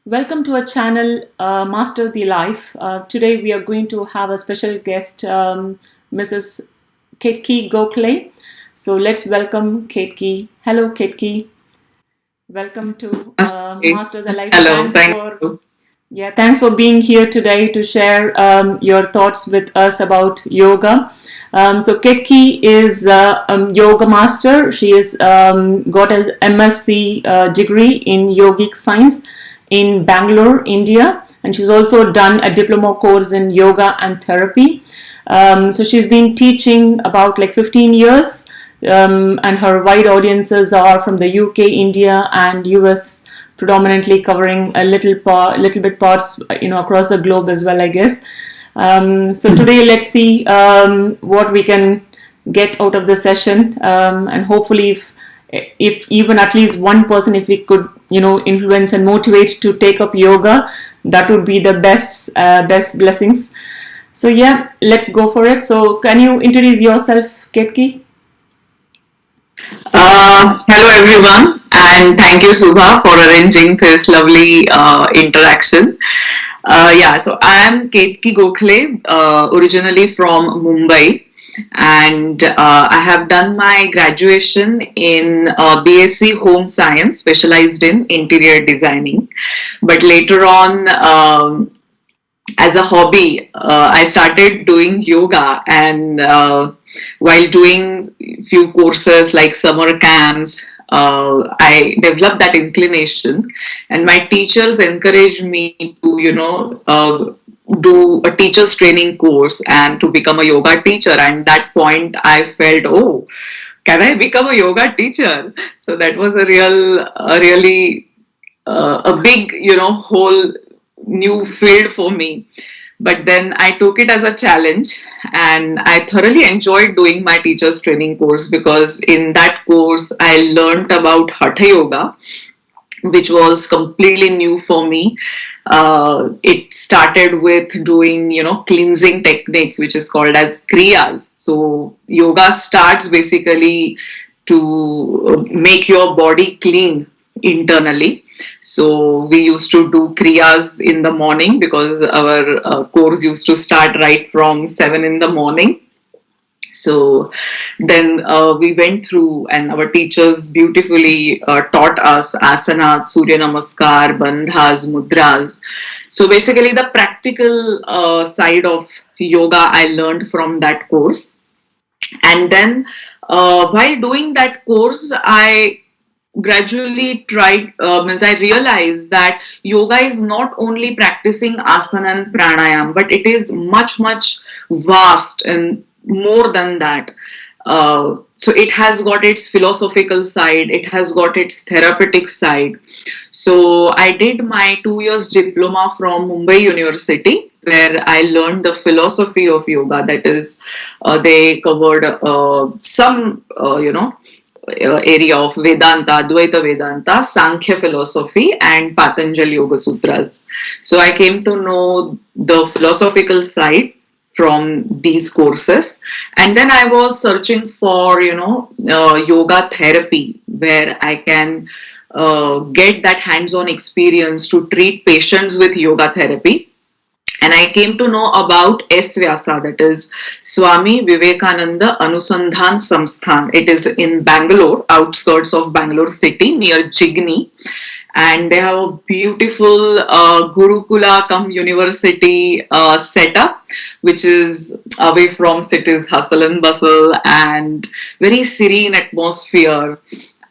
Welcome to our channel, Master the Life. Today we are going to have a special guest, Mrs. Ketki Gokhale. So let's welcome Ketki. Hello, Ketki. Welcome to Okay. Master the Life. Hello, thank you. Thanks for being here today to share your thoughts with us about yoga. So Ketki is a yoga master. She has got an MSc degree in yogic science in Bangalore, India, and she's also done a diploma course in yoga and therapy. So she's been teaching about like 15 years, and her wide audiences are from the UK, India, and US, predominantly covering a little bit parts, across the globe as well, I guess. So today, let's see what we can get out of the session, and hopefully, if even at least one person, if we could, influence and motivate to take up yoga, that would be the best blessings. So yeah, let's go for it. So can you introduce yourself, Ketki? Hello, everyone, and thank you, Subha, for arranging this lovely interaction. So I am Ketki Gokhale, originally from Mumbai, and I have done my graduation in BSc Home Science, specialized in interior designing. But later on, as a hobby, I started doing yoga, and while doing few courses like summer camps, I developed that inclination, and my teachers encouraged me to, do a teacher's training course and to become a yoga teacher. And that point, I felt, oh, can I become a yoga teacher? So that was really a big, whole new field for me. But then I took it as a challenge, and I thoroughly enjoyed doing my teacher's training course, because in that course I learned about Hatha Yoga, which was completely new for me. It started with doing, cleansing techniques, which is called as kriyas. So yoga starts basically to make your body clean internally. So we used to do kriyas in the morning, because our course used to start right from 7 in the morning. So then we went through, and our teachers beautifully taught us asanas, Surya Namaskar, bandhas, mudras. So basically, the practical side of yoga I learned from that course. And then while doing that course, I gradually tried, means I realized that yoga is not only practicing asana and pranayam, but it is much vast and more than that. So it has got its philosophical side, it has got its therapeutic side. So I did my 2 years diploma from Mumbai University, where I learned the philosophy of yoga. That is, they covered some, area of Vedanta, Advaita Vedanta, Sankhya philosophy, and Patanjali Yoga Sutras. So I came to know the philosophical side from these courses, and then I was searching for, yoga therapy, where I can get that hands-on experience to treat patients with yoga therapy. And I came to know about S. Vyasa, that is Swami Vivekananda Anusandhan Samsthan. It is in Bangalore, outskirts of Bangalore city, near Jigni. And they have a beautiful Gurukula cum university setup, which is away from city's hustle and bustle, and very serene atmosphere.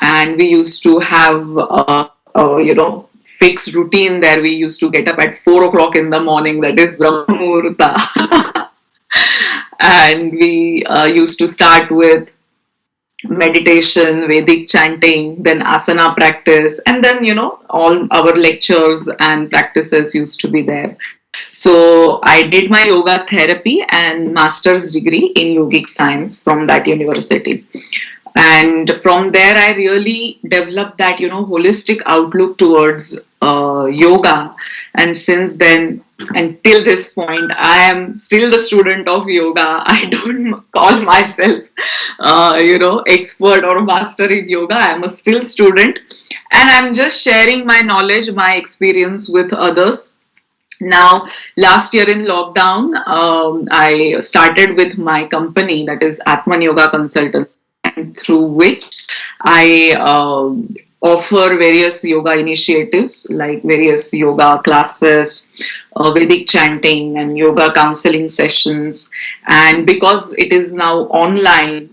And we used to have, fixed routine there. We used to get up at 4 o'clock in the morning, that is Brahma Muhurta. And we used to start with meditation, Vedic chanting, then asana practice, and then, all our lectures and practices used to be there. So I did my yoga therapy and master's degree in yogic science from that university. And from there, I really developed that, holistic outlook towards yoga, and since then until this point, I am still the student of yoga. I don't call myself, expert or master in yoga. I am a still student, and I'm just sharing my knowledge, my experience with others. Now, last year in lockdown, I started with my company, that is Atman Yoga Consultant, and through which I offer various yoga initiatives like various yoga classes, Vedic chanting, and yoga counseling sessions. And because it is now online,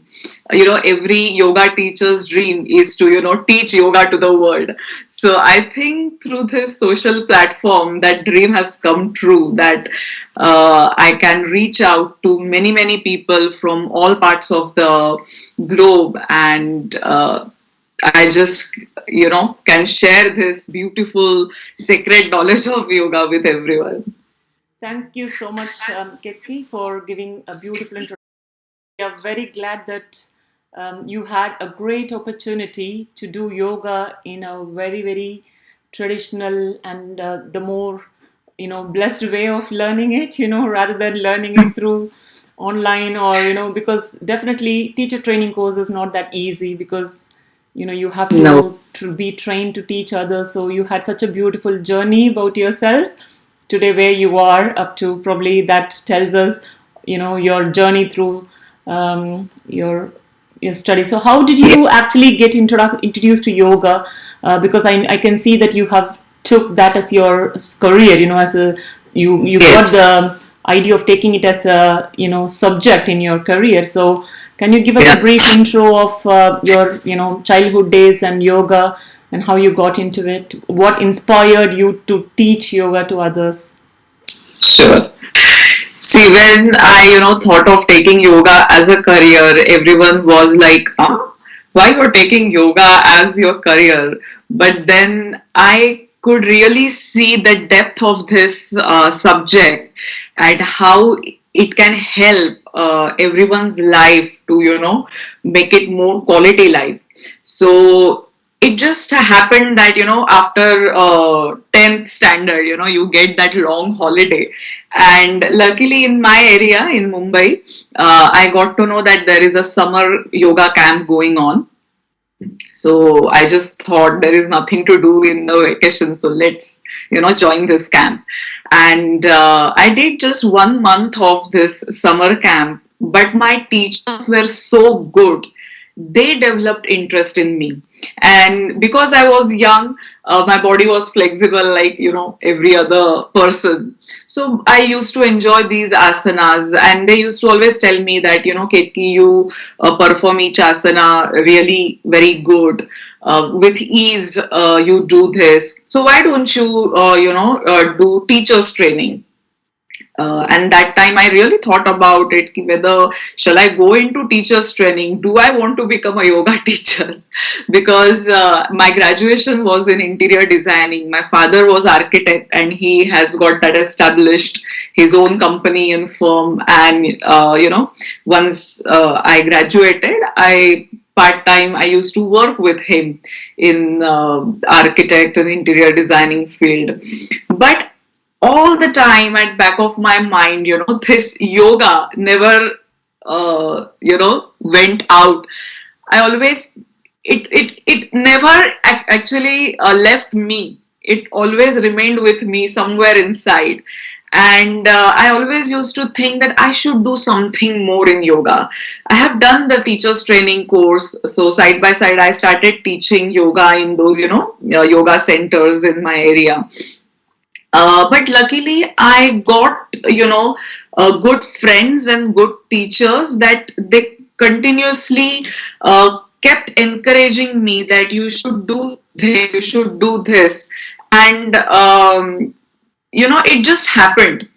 every yoga teacher's dream is to teach yoga to the world. So I think through this social platform, that dream has come true, that I can reach out to many people from all parts of the globe, and I just can share this beautiful sacred knowledge of yoga with everyone. Thank you so much, Ketki, for giving a beautiful introduction. We are very glad that you had a great opportunity to do yoga in a very, very traditional and the more, blessed way of learning it, rather than learning it through online or, because definitely teacher training course is not that easy because, you have No. to be trained to teach others. So you had such a beautiful journey about yourself today where you are up to. Probably that tells us your journey through your study. So how did you actually get introduced to yoga? Because I can see that you have took that as your career, as a you got Yes. the idea of taking it as a subject in your career. So can you give us a Yeah. brief intro of your childhood days and yoga and how you got into it? What inspired you to teach yoga to others? Sure. See, when I, thought of taking yoga as a career, everyone was like, why you're taking yoga as your career? But then I could really see the depth of this subject and how it can help everyone's life to, make it more quality life. So it just happened that, after 10th standard, you get that long holiday, and luckily in my area in Mumbai, I got to know that there is a summer yoga camp going on. So I just thought there is nothing to do in the vacation, so let's join this camp. And I did just 1 month of this summer camp, but my teachers were so good. They developed interest in me, and because I was young, my body was flexible like every other person. So I used to enjoy these asanas, and they used to always tell me that Ketki, you perform each asana really very good, with ease. You do this, so why don't you do teachers training? And that time I really thought about it, whether shall I go into teachers training? Do I want to become a yoga teacher? Because my graduation was in interior designing. My father was architect, and he has got that established his own company and firm. And once I graduated, I part time I used to work with him in architect and interior designing field. But all the time at back of my mind, this yoga never went out. I always, it never actually left me. It always remained with me somewhere inside. And I always used to think that I should do something more in yoga. I have done the teachers training course, so side by side I started teaching yoga in those yoga centers in my area. But luckily, I got good friends and good teachers that they continuously kept encouraging me that you should do this, you should do this, and it just happened.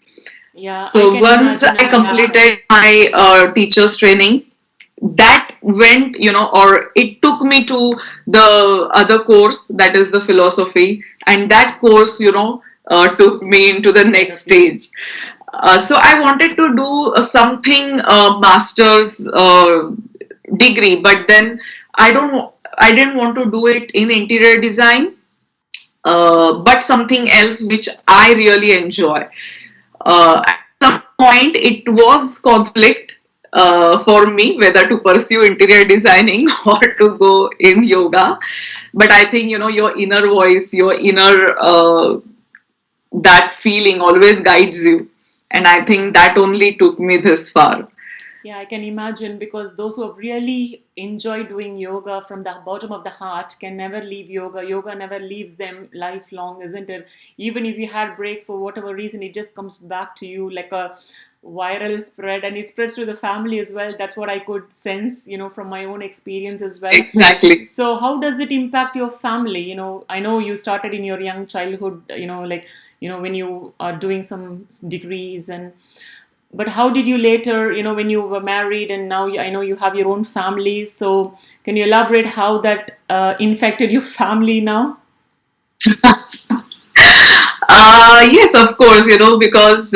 Yeah, I So can once imagine. I completed my teachers training, that went, or it took me to the other course, that is the philosophy, and that course, took me into the next stage. So I wanted to do something master's degree, but then I didn't want to do it in interior design. but something else which I really enjoy. At some point, it was conflict for me whether to pursue interior designing or to go in yoga. But I think, your inner voice, your inner that feeling always guides you. And I think that only took me this far. Yeah, I can imagine, because those who have really enjoyed doing yoga from the bottom of the heart can never leave yoga. Yoga never leaves them lifelong, isn't it? Even if you had breaks for whatever reason, it just comes back to you like a viral spread, and it spreads to the family as well. That's what I could sense, from my own experience as well. Exactly. So, how does it impact your family? I know you started in your young childhood, when you are doing some degrees, and but how did you later, when you were married and now I know you have your own family. So can you elaborate how that infected your family now? Yes, of course, because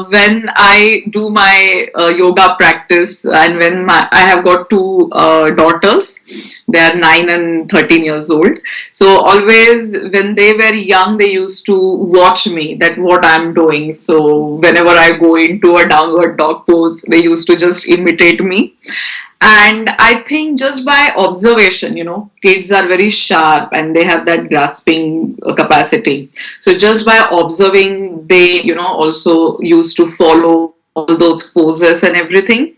when I do my yoga practice, and when I have got two daughters, they are 9 and 13 years old. So always when they were young, they used to watch me that what I'm doing. So whenever I go into a downward dog pose, they used to just imitate me. And I think just by observation, kids are very sharp and they have that grasping capacity. So just by observing, they, also used to follow all those poses and everything.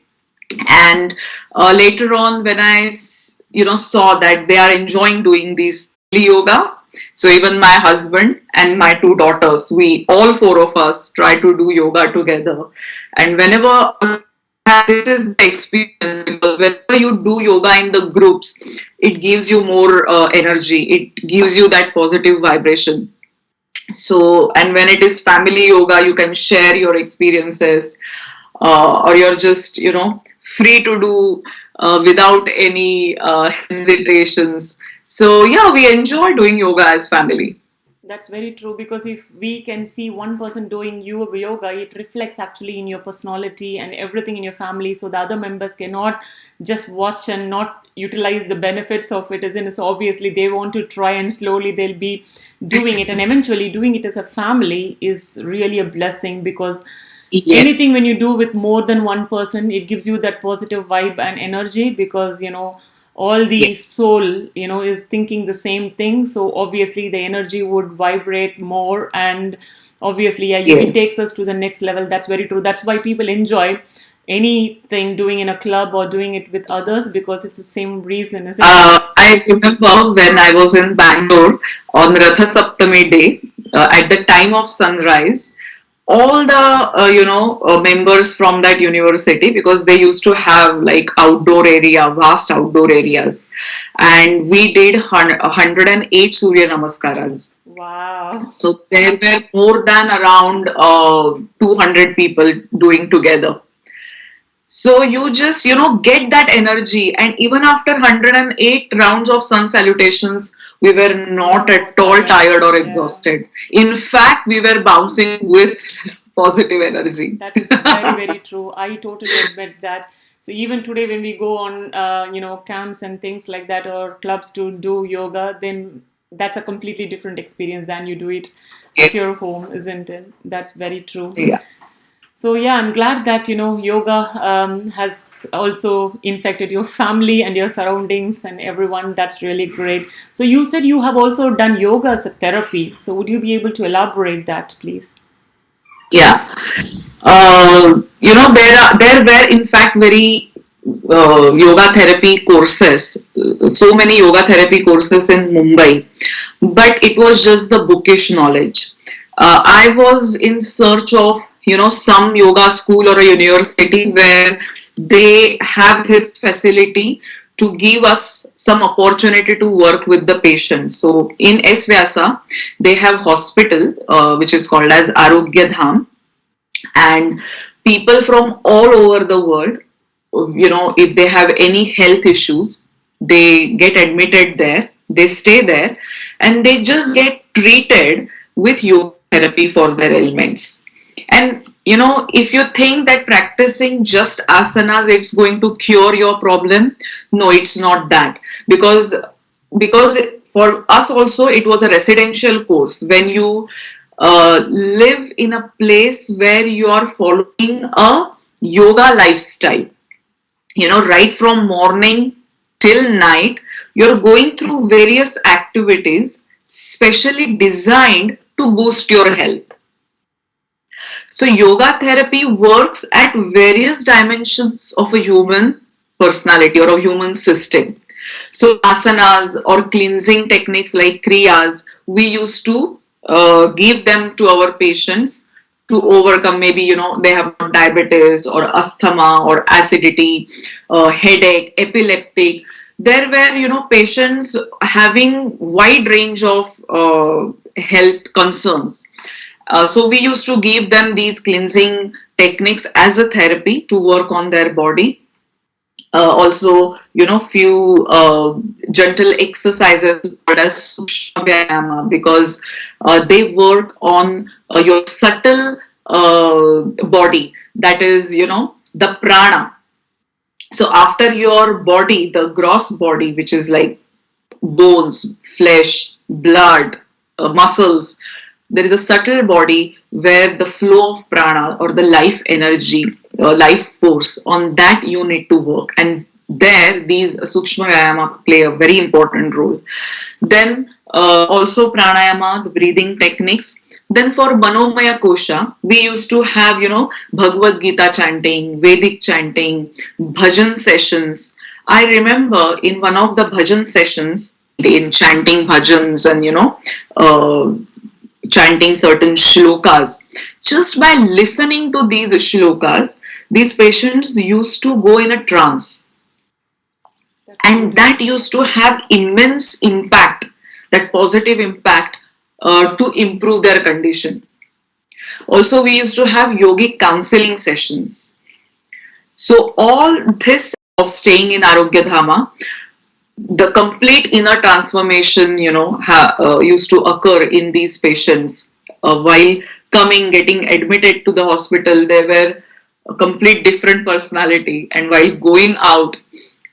And later on, when I, saw that they are enjoying doing this yoga, so even my husband and my two daughters, we all four of us try to do yoga together. And whenever this is the experience, because whenever you do yoga in the groups, it gives you more energy. It gives you that positive vibration. So, and when it is family yoga, you can share your experiences, or you're just, free to do without any hesitations. So, yeah, we enjoy doing yoga as family. That's very true, because if we can see one person doing yoga, it reflects actually in your personality and everything in your family. So the other members cannot just watch and not utilize the benefits of it. Isn't it? So obviously they want to try, and slowly they'll be doing it. And eventually doing it as a family is really a blessing, because anything Yes. when you do with more than one person, it gives you that positive vibe and energy, because all the Yes. soul is thinking the same thing. So obviously the energy would vibrate more, and obviously, yeah, it takes Yes. us to the next level. That's very true. That's why people enjoy anything doing in a club or doing it with others, because it's the same reason, isn't it? I remember when I was in Bangalore on Ratha Saptami day, at the time of sunrise, all the members from that university, because they used to have like outdoor area, vast outdoor areas, and we did 108 Surya Namaskaras. Wow. So there were more than around 200 people doing together. So you just, get that energy. And even after 108 rounds of sun salutations, we were not at all tired or Yeah. exhausted. In fact, we were bouncing with positive energy. That is very, very true. I totally admit that. So even today, when we go on, camps and things like that, or clubs to do yoga, then that's a completely different experience than you do it Yeah. at your home, isn't it? That's very true. Yeah. So yeah, I'm glad that yoga has also infected your family and your surroundings and everyone. That's really great. So you said you have also done yoga as a therapy. So would you be able to elaborate that, please? Yeah. There were in fact very yoga therapy courses, so many yoga therapy courses in Mumbai, but it was just the bookish knowledge. I was in search of, some yoga school or a university where they have this facility to give us some opportunity to work with the patients. So in S Vyasa, they have hospital, which is called as Arogya Dham, and people from all over the world, if they have any health issues, they get admitted there, they stay there, and they just get treated with yoga therapy for their ailments. And if you think that practicing just asanas it's going to cure your problem, no, it's not that. Because for us also it was a residential course. When you live in a place where you are following a yoga lifestyle, right from morning till night, you're going through various activities specially designed to boost your health. So yoga therapy works at various dimensions of a human personality or a human system. So asanas or cleansing techniques like kriyas, we used to give them to our patients to overcome, maybe they have diabetes or asthma or acidity, headache, epileptic. There were patients having wide range of health concerns. So we used to give them these cleansing techniques as a therapy to work on their body. Also, few gentle exercises called as Sukshma Vyayama, because they work on your subtle body, that is, the prana. So after your body, the gross body, which is like bones, flesh, blood, muscles, there is a subtle body where the flow of prana or the life energy, life force, on that you need to work. And there, these Sukshma Vyayama play a very important role. Then also pranayama, the breathing techniques. Then for Manomaya Kosha, we used to have, Bhagavad Gita chanting, Vedic chanting, bhajan sessions. I remember in one of the bhajan sessions, in chanting bhajans and, chanting certain shlokas, just by listening to these shlokas, these patients used to go in a trance. And that used to have immense impact, that positive impact to improve their condition. Also, we used to have yogic counseling sessions. So all this of staying in Arogya Dhama, the complete inner transformation, used to occur in these patients. While getting admitted to the hospital, they were a complete different personality. And while going out,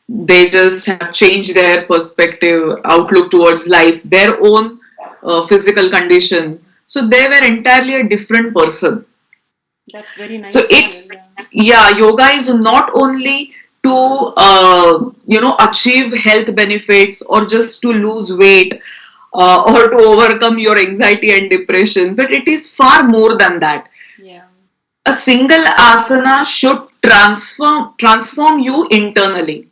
they just have changed their perspective, outlook towards life, their own physical condition. So they were entirely a different person. That's very nice. So it's, yoga is not only to, achieve health benefits or just to lose weight or to overcome your anxiety and depression, but it is far more than that. Yeah. A single asana should transform you internally.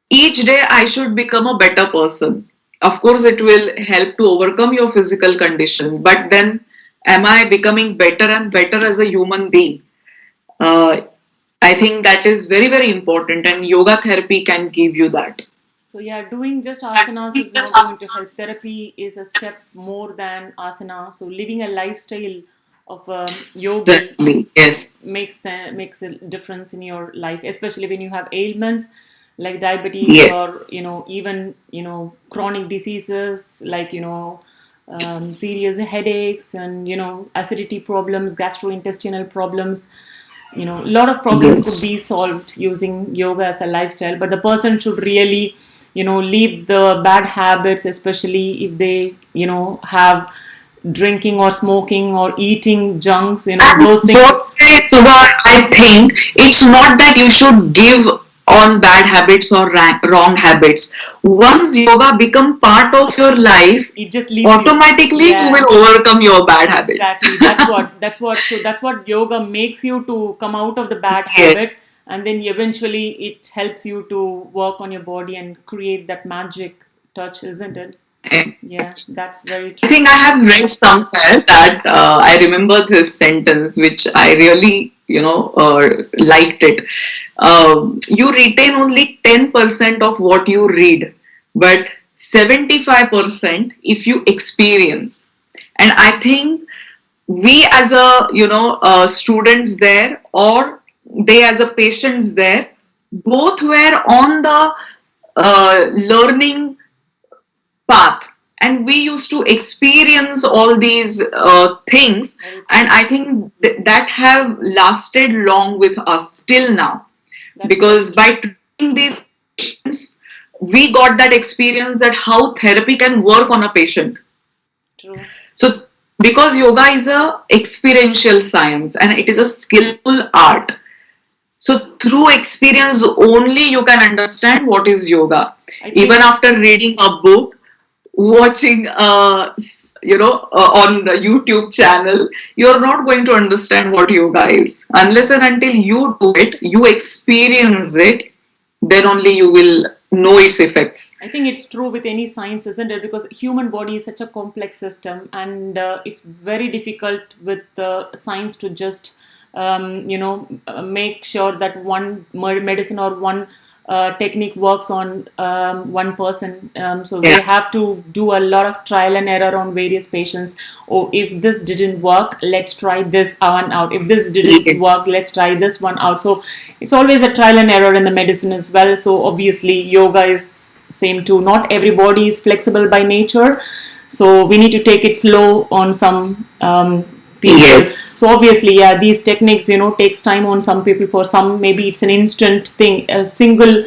Each day I should become a better person. Of course, it will help to overcome your physical condition, but then am I becoming better and better as a human being? I think that is very, very important, and yoga therapy can give you that. So yeah, doing just asanas is not going to help. Therapy is a step more than asana. So living a lifestyle of yogi Exactly. Yes. makes a difference in your life, especially when you have ailments like diabetes Yes. or even chronic diseases like serious headaches and acidity problems, gastrointestinal problems. A lot of problems Yes. could be solved using yoga as a lifestyle, but the person should really leave the bad habits, especially if they have drinking or smoking or eating junks, those things. Subha, I think it's not that you should give on bad habits or wrong habits. Once yoga become part of your life, It just leaves automatically you will overcome your bad habits. Exactly. That's what yoga makes you to come out of the bad Yes. habits, and then eventually it helps you to work on your body and create that magic touch, isn't it? Yeah, that's very I true. think I have read somewhere that I remember this sentence, which I really, liked it. You retain only 10% of what you read, but 75% if you experience. And I think we as a, students there, or they as a patients there, both were on the learning path, and we used to experience all these things, and I think that have lasted long with us till now, That's because by treating these patients, we got that experience that how therapy can work on a patient. True. So because yoga is a experiential science and it is a skillful art, so through experience only you can understand what is yoga. I Even think after reading a book, watching on the YouTube channel, you're not going to understand what yoga is unless and until you do it, you experience it, then only you will know its effects. I think it's true with any science, isn't it? Because human body is such a complex system, and it's very difficult with science to just make sure that one medicine or one technique works on one person. So they Yeah. have to do a lot of trial and error on various patients. Oh, if this didn't work, let's try this one out. If this didn't work, Yes. let's try this one out. So it's always a trial and error in the medicine as well. So obviously yoga is same too. Not everybody is flexible by nature, so we need to take it slow on some people. Yes. So obviously, yeah, these techniques, takes time on some people. For some, maybe it's an instant thing. A single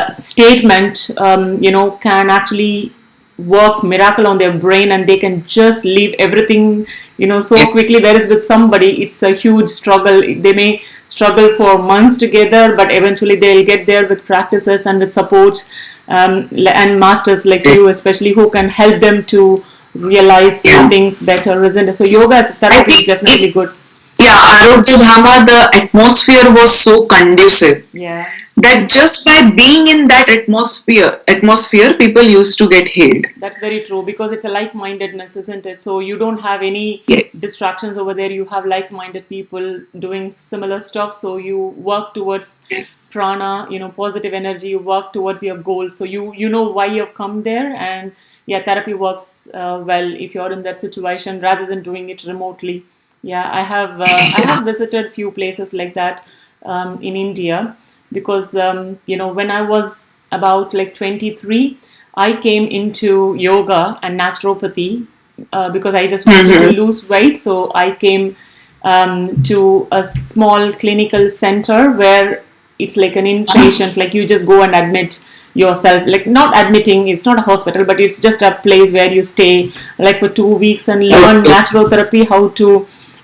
statement, can actually work miracle on their brain, and they can just leave everything, so quickly. Yes. Whereas with somebody, it's a huge struggle. They may struggle for months together, but eventually they'll get there with practices and with support, and masters like you, especially, who can help them to realize Yeah. things better, isn't it? So yoga as a I therapy is think definitely good. yeah, Arogya Dhama, the atmosphere was so conducive Yeah, that just by being in that atmosphere, people used to get healed. that's very true, because it's a like-mindedness, isn't it? So you don't have any Yes. distractions over there. You have like-minded people doing similar stuff. So you work towards Yes. prana, positive energy. You work towards your goals. So you know why you've come there, and yeah, therapy works well if you're in that situation rather than doing it remotely. Yeah, I have visited few places like that in India, because when I was about like 23, I came into yoga and naturopathy because I just wanted to Mm-hmm. lose weight. So I came to a small clinical center where it's like an inpatient, like you just go and admit yourself, like not admitting, it's not a hospital, but it's just a place where you stay like for 2 weeks and learn Okay. naturotherapy, how to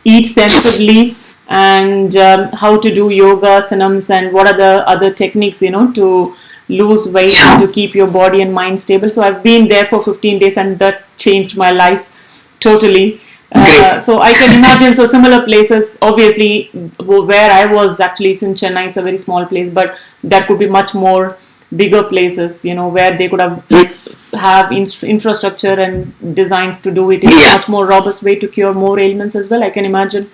eat sensibly, and how to do yoga asanams, and what are the other techniques, to lose weight and Yeah. to keep your body and mind stable. So I've been there for 15 days, and that changed my life totally. Great. So I can imagine, so similar places, obviously, where I was, actually it's in Chennai, it's a very small place, but there could be much more bigger places, where they could have infrastructure and designs to do it in a Yeah. much more robust way to cure more ailments as well. I can imagine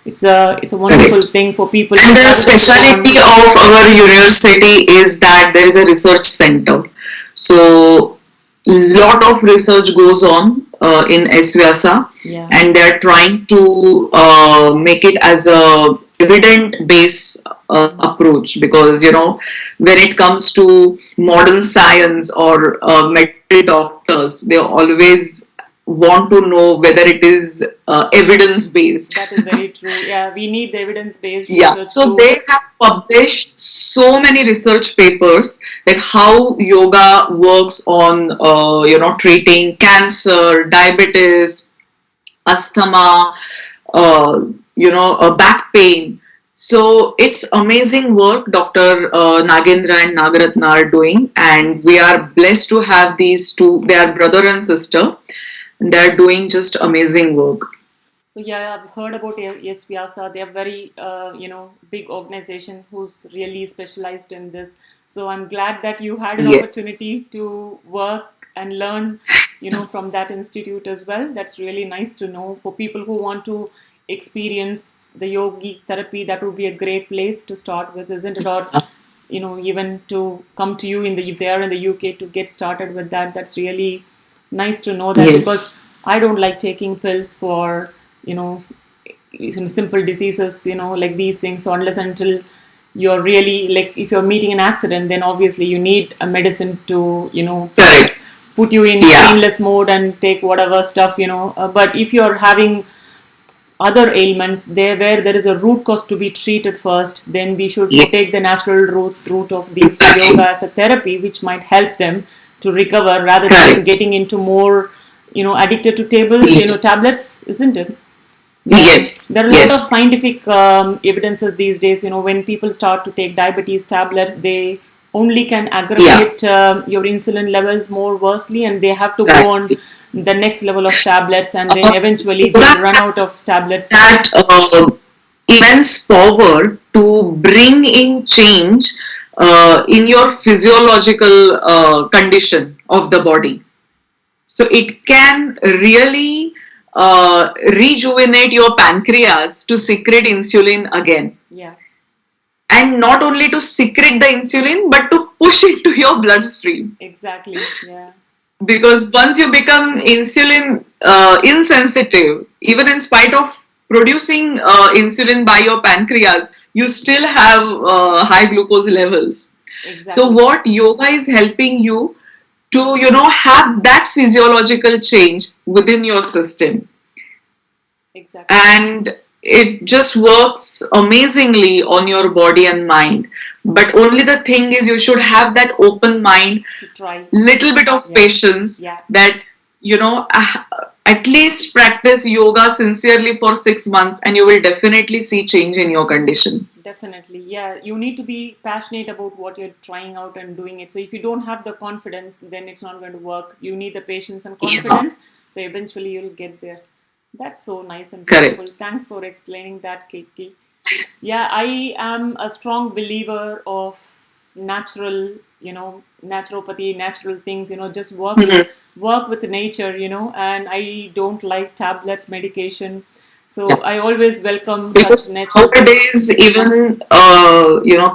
it's a wonderful Correct. thing for people And to the focus on. speciality of our university is that there is a research center. So, lot of research goes on in SVYASA, Yeah, and they are trying to make it as a evident base approach, because when it comes to modern science or medical doctors, they always want to know whether it is evidence based. that is very true. Yeah, we need the evidence-based Yeah, research so to. they have published so many research papers that how yoga works on, treating cancer, diabetes, asthma, back pain. So it's amazing work Dr. Nagendra and Nagaratna are doing, and we are blessed to have these two. They are brother and sister, and they are doing just amazing work. So yeah, I've heard about Yes Vyasa. They are very big organization who's really specialized in this. So I'm glad that you had an Yes, opportunity to work and learn, from that institute as well. That's really nice to know. For people who want to experience the yogic therapy, that would be a great place to start with, isn't it? Or even to come to you if they are in the UK, to get started with that. That's really nice to know that, because yes, I don't like taking pills for you know simple diseases, like these things. So unless until you're really, like, if you're meeting an accident, then obviously you need a medicine to correct. put you in Yeah, painless mode and take whatever stuff, but if you're having other ailments there where there is a root cause to be treated first, then we should Yeah, take the natural route of these exactly. yoga as a therapy, which might help them to recover rather than Correct. getting into more, addicted to Yes. tablets, isn't it? Yeah, Yes. there are a lot of Yes. scientific evidences these days. When people start to take diabetes tablets, they only can Yeah. aggravate your insulin levels more worstly, and they have to go on Exactly. the next level of tablets, and then eventually Yoga they'll run out of has tablets. that immense power to bring in change in your physiological condition of the body. So it can really rejuvenate your pancreas to secrete insulin again. Yeah, And not only to secrete the insulin, but to push it to your bloodstream. exactly. Yeah, Because once you become insulin insensitive, even in spite of producing insulin by your pancreas, you still have high glucose levels. So exactly, what yoga is helping you to have that physiological change within your system, exactly. and it just works amazingly on your body and mind. But only the thing is, you should have that open mind, To try. little bit of Yeah, patience, yeah. that at least practice yoga sincerely for 6 months, and you will definitely see change in your condition. Definitely, yeah. You need to be passionate about what you're trying out and doing it. So if you don't have the confidence, then it's not going to work. You need the patience and Yeah. confidence. So eventually you'll get there. That's so nice and beautiful. Correct. Thanks for explaining that, Kiki. Yeah, I am a strong believer of natural, naturopathy, natural things. Just Mhm. work with nature. And I don't like tablets, medication. Yeah. So I always welcome such Because natural things. nowadays, even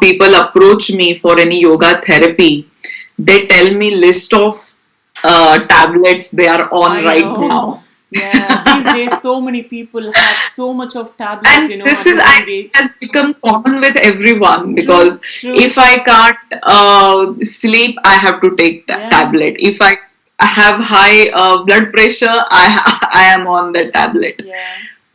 people approach me for any yoga therapy, they tell me list of tablets they are on I right know. now. Yeah, these days so many people have so much of tablets, And this at a is, I young think, age. has become common with everyone, True, because true. if I can't sleep, I have to take Yeah, tablet. If I have high blood pressure, I am on the tablet. yeah.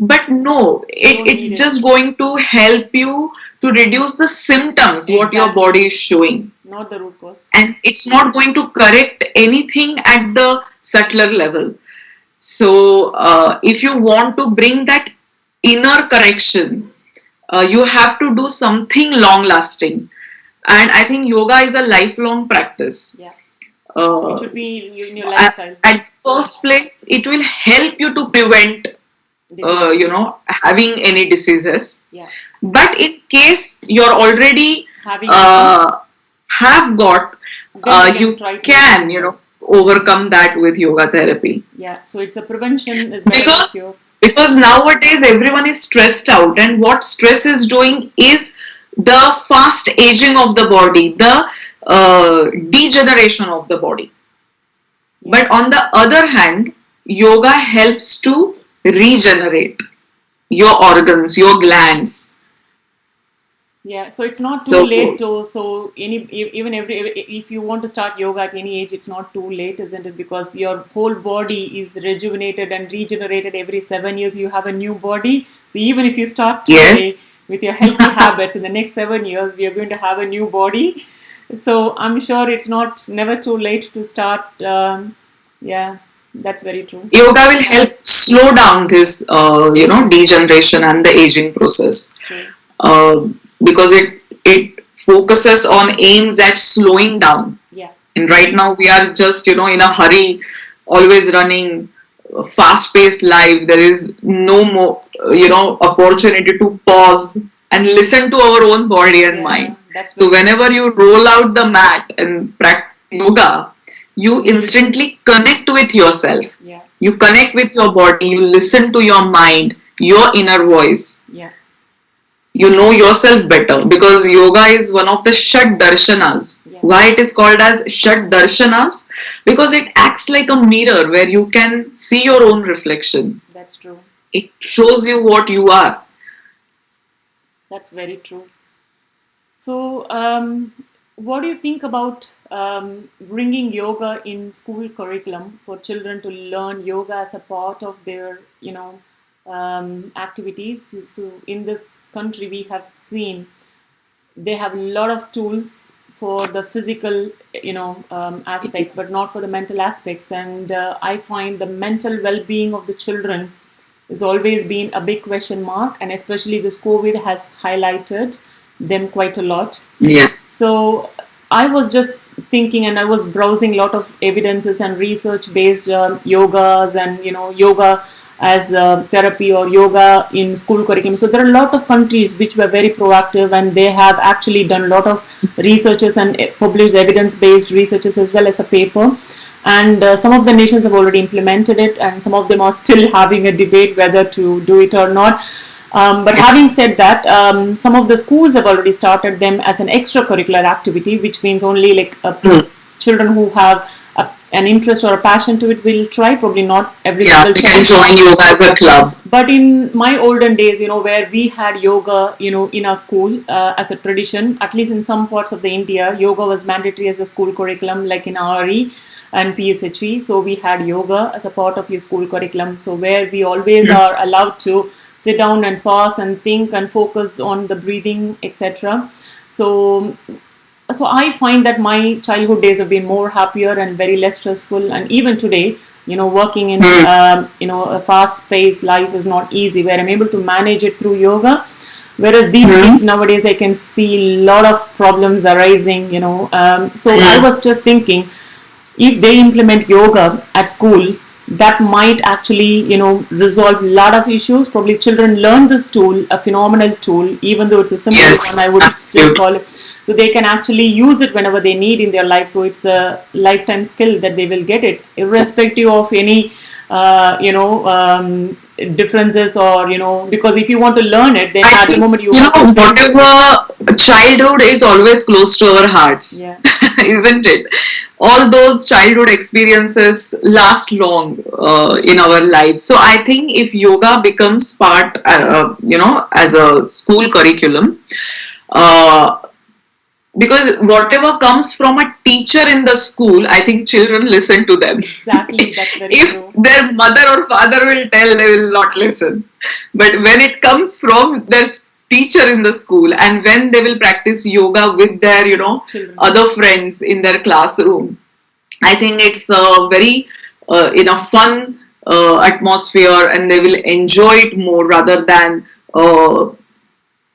But no, You don't it's need it. just going to help you to reduce the symptoms what your Exactly. body is showing, Not the root cause. and it's not going to correct anything at the subtler level. So if you want to bring that inner correction, you have to do something long lasting, and I think yoga is a lifelong practice. Yeah. It uh, should be in your at, lifestyle. at first place, it will help you to prevent Diseases. having any diseases. Yeah. But in case you're already Having disease, uh, have got, then we can you try treatment can as well. overcome that with yoga therapy. Yeah. So it's a prevention is better than because cure. because nowadays everyone is stressed out, and what stress is doing is the fast aging of the body, the degeneration of the body. Yeah. But on the other hand, yoga helps to regenerate your organs, your glands. Yeah, so it's not too So late to so even every if you want to start yoga at any age, it's not too late, isn't it? Because your whole body is rejuvenated and regenerated every 7 years. You have a new body. So even if you start yes. today with your healthy habits, in the next 7 years, we are going to have a new body. So I'm sure it's not never too late to start. Yeah, that's very true. Yoga will help slow down this Aging. degeneration and the aging process, True. uh, because it focuses on aims at slowing down. Yeah. And right now we are just in a hurry, always running fast paced life. There is no more opportunity to pause and listen to our own body and Yeah, mind. that's So very true. whenever you roll out the mat and practice yoga, you You listen. instantly connect with yourself. Yeah. You connect with your body, you listen to your mind, your inner voice. Yeah. You know yourself better, because yoga is one of the Shat Darshanas. Yeah. Why it is called as Shat Darshanas? Because it acts like a mirror where you can see your own reflection. That's true. It shows you what you are. That's very true. So, what do you think about bringing yoga in school curriculum for children to learn yoga as a part of their, activities. So in this country, we have seen they have a lot of tools for the physical, aspects, but not for the mental aspects. And I find the mental well-being of the children has always been a big question mark, and especially this COVID has highlighted them quite a lot. Yeah. So I was just thinking, and I was browsing a lot of evidences and research based yogas, and yoga as therapy or yoga in school curriculum. So there are a lot of countries which were very proactive, and they have actually done a lot of researches and published evidence based researches as well as a paper. And some of the nations have already implemented it, and some of them are still having a debate whether to do it or not. But having said that, some of the schools have already started them as an extracurricular activity, which means only like children who have an interest or a passion to it will try. Probably not every single they can join yoga as a club. But in my olden days, where we had yoga, in our school as a tradition, at least in some parts of the India, yoga was mandatory as a school curriculum, like in RE and PSHE. So we had yoga as a part of your school curriculum. So where we always are allowed to sit down and pause and think and focus on the breathing, etc. So I find that my childhood days have been more happier and very less stressful. And even today, working in a fast-paced life is not easy, where I'm able to manage it through yoga. Whereas these kids nowadays, I can see a lot of problems arising. So I was just thinking, if they implement yoga at school, that might actually resolve a lot of issues. Probably children learn this tool, a phenomenal tool, even though it's a simple one, I would still call it. So they can actually use it whenever they need in their life. So it's a lifetime skill that they will get it, irrespective of any differences, or because if you want to learn it, then at the moment whatever childhood is always close to our hearts, isn't it? All those childhood experiences last long in our lives. So I think if yoga becomes part, as a school curriculum, because whatever comes from a teacher in the school, I think children listen to them. Exactly, that's very if true. Their mother or father will tell, they will not listen. But when it comes from their teacher in the school, and when they will practice yoga with their, Children. other friends in their classroom, I think it's very in a fun atmosphere, and they will enjoy it more rather than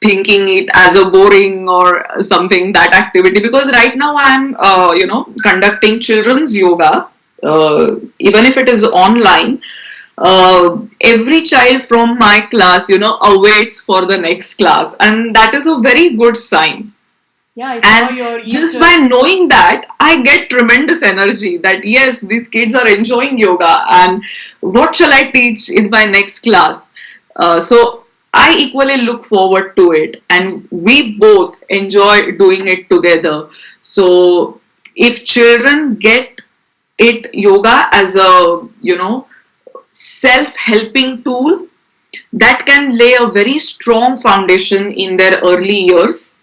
thinking it as a boring or something, that activity. Because right now I'm conducting children's yoga, even if it is online. Every child from my class awaits for the next class, and that is a very good sign. Yeah, I saw And your just by knowing that, I get tremendous energy that yes, these kids are enjoying yoga, and what shall I teach in my next class? So I equally look forward to it, and we both enjoy doing it together. So if children get it, yoga as a self-helping tool, that can lay a very strong foundation in their early years.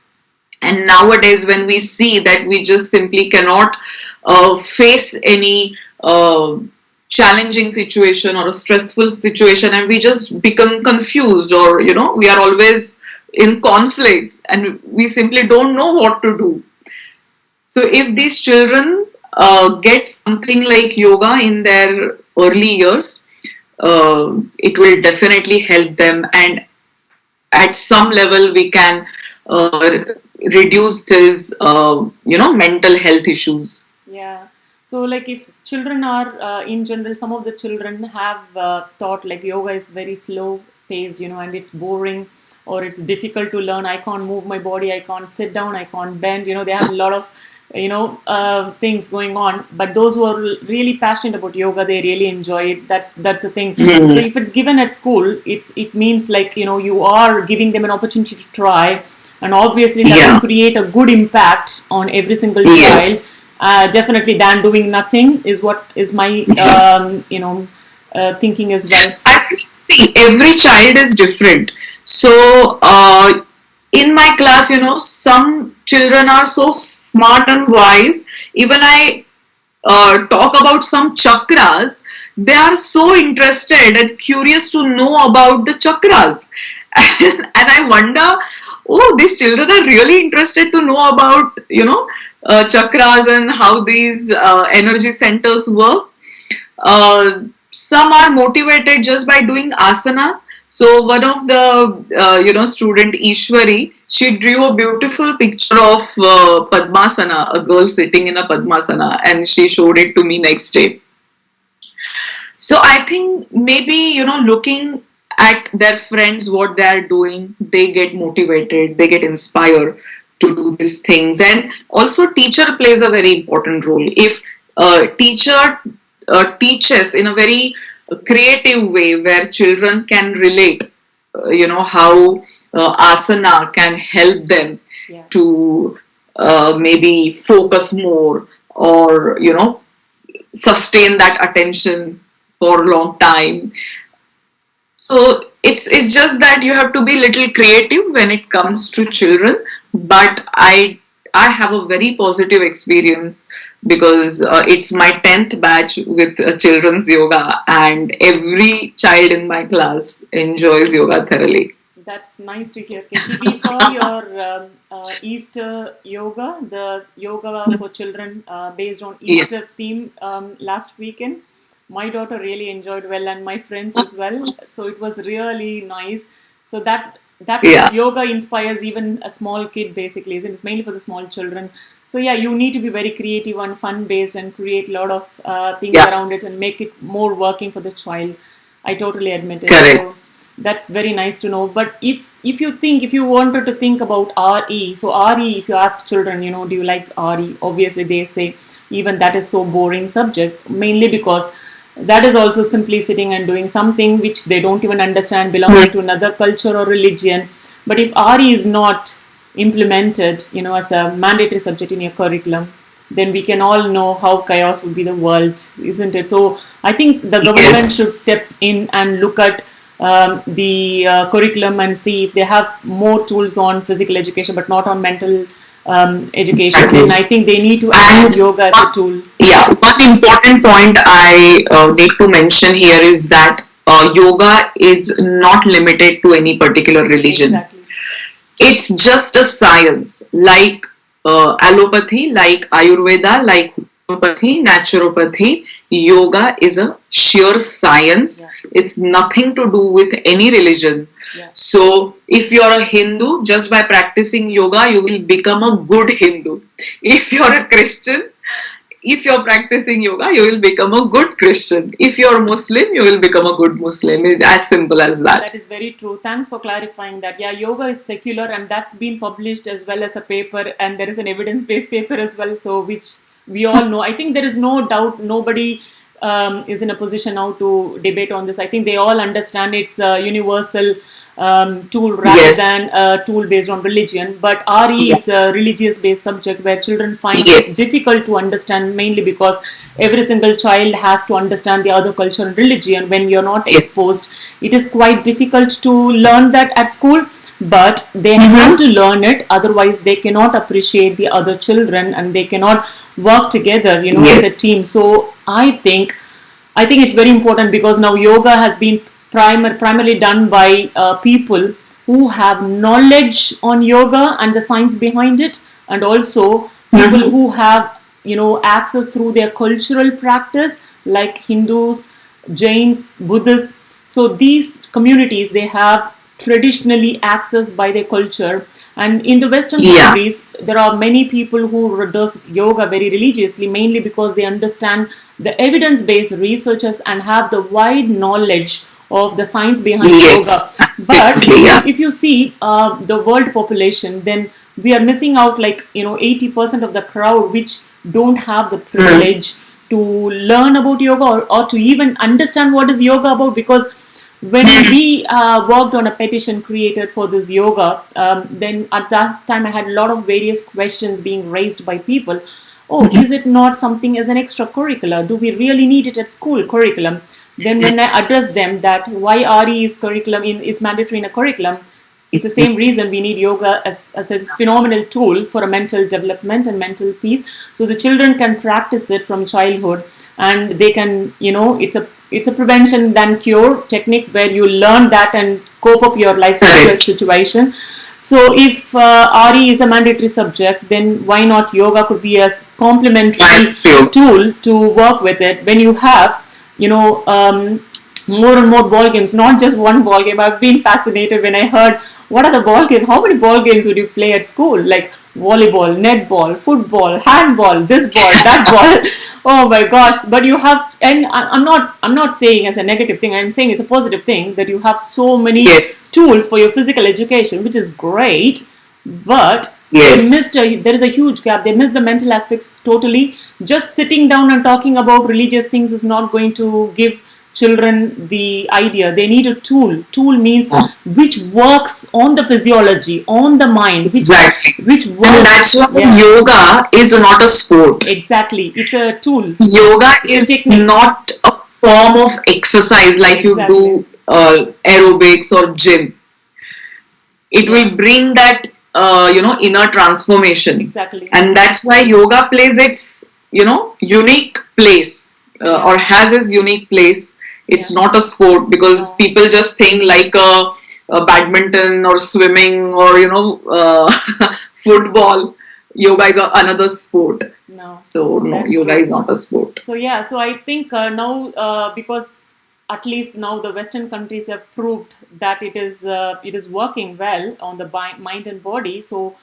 And nowadays, when we see that we just simply cannot face any challenging situation or a stressful situation, and we just become confused, or we are always in conflicts, and we simply don't know what to do. So if these children get something like yoga in their early years, it will definitely help them, and at some level we can reduce this mental health issues. Yeah. So like if children are in general, some of the children have thought like yoga is very slow paced, and it's boring, or it's difficult to learn. I can't move my body, I can't sit down, I can't bend. They have a lot of things going on. But those who are really passionate about yoga, they really enjoy it. That's the thing. So if it's given at school, it means like you are giving them an opportunity to try, and obviously that will create a good impact on every single child. Definitely than doing nothing is what is my thinking as well. See, every child is different. So in my class, some children are so smart and wise. Even I talk about some chakras, they are so interested and curious to know about the chakras. And I wonder, oh, these children are really interested to know about, chakras and how these energy centers work. Some are motivated just by doing asanas. So one of the student Ishwari, she drew a beautiful picture of Padmasana, a girl sitting in a Padmasana, and she showed it to me next day. So I think maybe looking at their friends, what they are doing, they get motivated, they get inspired to do these things. And also teacher plays a very important role. If teacher teaches in a very creative way where children can relate, how asana can help them to maybe focus more, or sustain that attention for a long time. So it's just that you have to be little creative when it comes to children. But I have a very positive experience because it's my 10th batch with children's yoga, and every child in my class enjoys yoga thoroughly. That's nice to hear, Kirti. We saw your Easter yoga, the yoga for children based on Easter theme last weekend. My daughter really enjoyed well, and my friends as well. So it was really nice. So that yoga inspires even a small kid, basically. It's mainly for the small children. So yeah, you need to be very creative and fun based and create a lot of things around it and make it more working for the child. I totally admit it. Correct. So that's very nice to know. But if you wanted to think about RE, so RE, if you ask children, do you like RE? Obviously, they say even that is so boring subject, mainly because that is also simply sitting and doing something which they don't even understand, belonging to another culture or religion. But if RE is not implemented, as a mandatory subject in your curriculum, then we can all know how chaos would be the world, isn't it? So I think the government should step in and look at the curriculum and see if they have more tools on physical education, but not on mental education. And I think they need to add yoga as a tool. Yeah, one important point I need to mention here is that yoga is not limited to any particular religion. Exactly. It's just a science, like allopathy, like Ayurveda, like homeopathy, naturopathy. Yoga is a sheer science. It's nothing to do with any religion. So if you're a Hindu, just by practicing yoga, you will become a good Hindu. If you're a Christian, if you're practicing yoga, you will become a good Christian. If you're Muslim, you will become a good Muslim. It's as simple as that. That is very true. Thanks for clarifying that. Yeah, yoga is secular, and that's been published as well as a paper, and there is an evidence-based paper as well, so which we all know. I think there is no doubt, nobody is in a position now to debate on this. I think they all understand it's a universal tool rather than a tool based on religion. But RE is a religious based subject where children find it difficult to understand, mainly because every single child has to understand the other culture and religion. When you're not exposed, it is quite difficult to learn that at school. But they have to learn it, otherwise they cannot appreciate the other children and they cannot work together, as a team. So I think it's very important, because now yoga has been primarily done by people who have knowledge on yoga and the science behind it, and also people who have access through their cultural practice, like Hindus, Jains, Buddhists. So these communities, they have traditionally accessed by their culture. And in the Western countries, there are many people who does yoga very religiously, mainly because they understand the evidence-based researchers and have the wide knowledge of the science behind yoga. But if you see the world population, then we are missing out like 80% of the crowd which don't have the privilege to learn about yoga, or to even understand what is yoga about. Because when we worked on a petition created for this yoga, then at that time I had a lot of various questions being raised by people. Is it not something as an extracurricular? Do we really need it at school curriculum? Then when I address them that why RE is curriculum is mandatory in a curriculum, it's the same reason we need yoga as a phenomenal tool for a mental development and mental peace. So the children can practice it from childhood, and they can, it's a it's a prevention than cure technique where you learn that and cope up your life Correct. situation. So if RE is a mandatory subject, then why not yoga could be a complementary Thank you. tool to work with it when you have, more and more ball games, not just one ball game. I've been fascinated when I heard what are the ball games, how many ball games would you play at school, like volleyball, netball, football, handball, this ball, that ball. Oh my gosh. But you have, and I'm not saying as a negative thing, I'm saying it's a positive thing that you have so many Yes. tools for your physical education, which is great. But Yes. there is a huge gap. They miss the mental aspects totally. Just sitting down and talking about religious things is not going to give children the idea. They need a tool. Tool means which works on the physiology, on the mind, Exactly. which And works. that's why Yeah, yoga is not a sport. exactly. It's a tool. Yoga It's a is technique. not a form of exercise like you Exactly. do aerobics or gym. It Yeah. will bring that inner transformation, Exactly. and that's why yoga plays its unique place, Yeah. or has its unique place. It's Yeah. not a sport because No. people just think like a badminton or swimming or football. Yoga is another sport. No. So no, That's yoga true. is not a sport. So yeah, so I think now because at least now the Western countries have proved that it is working well on the mind and body. So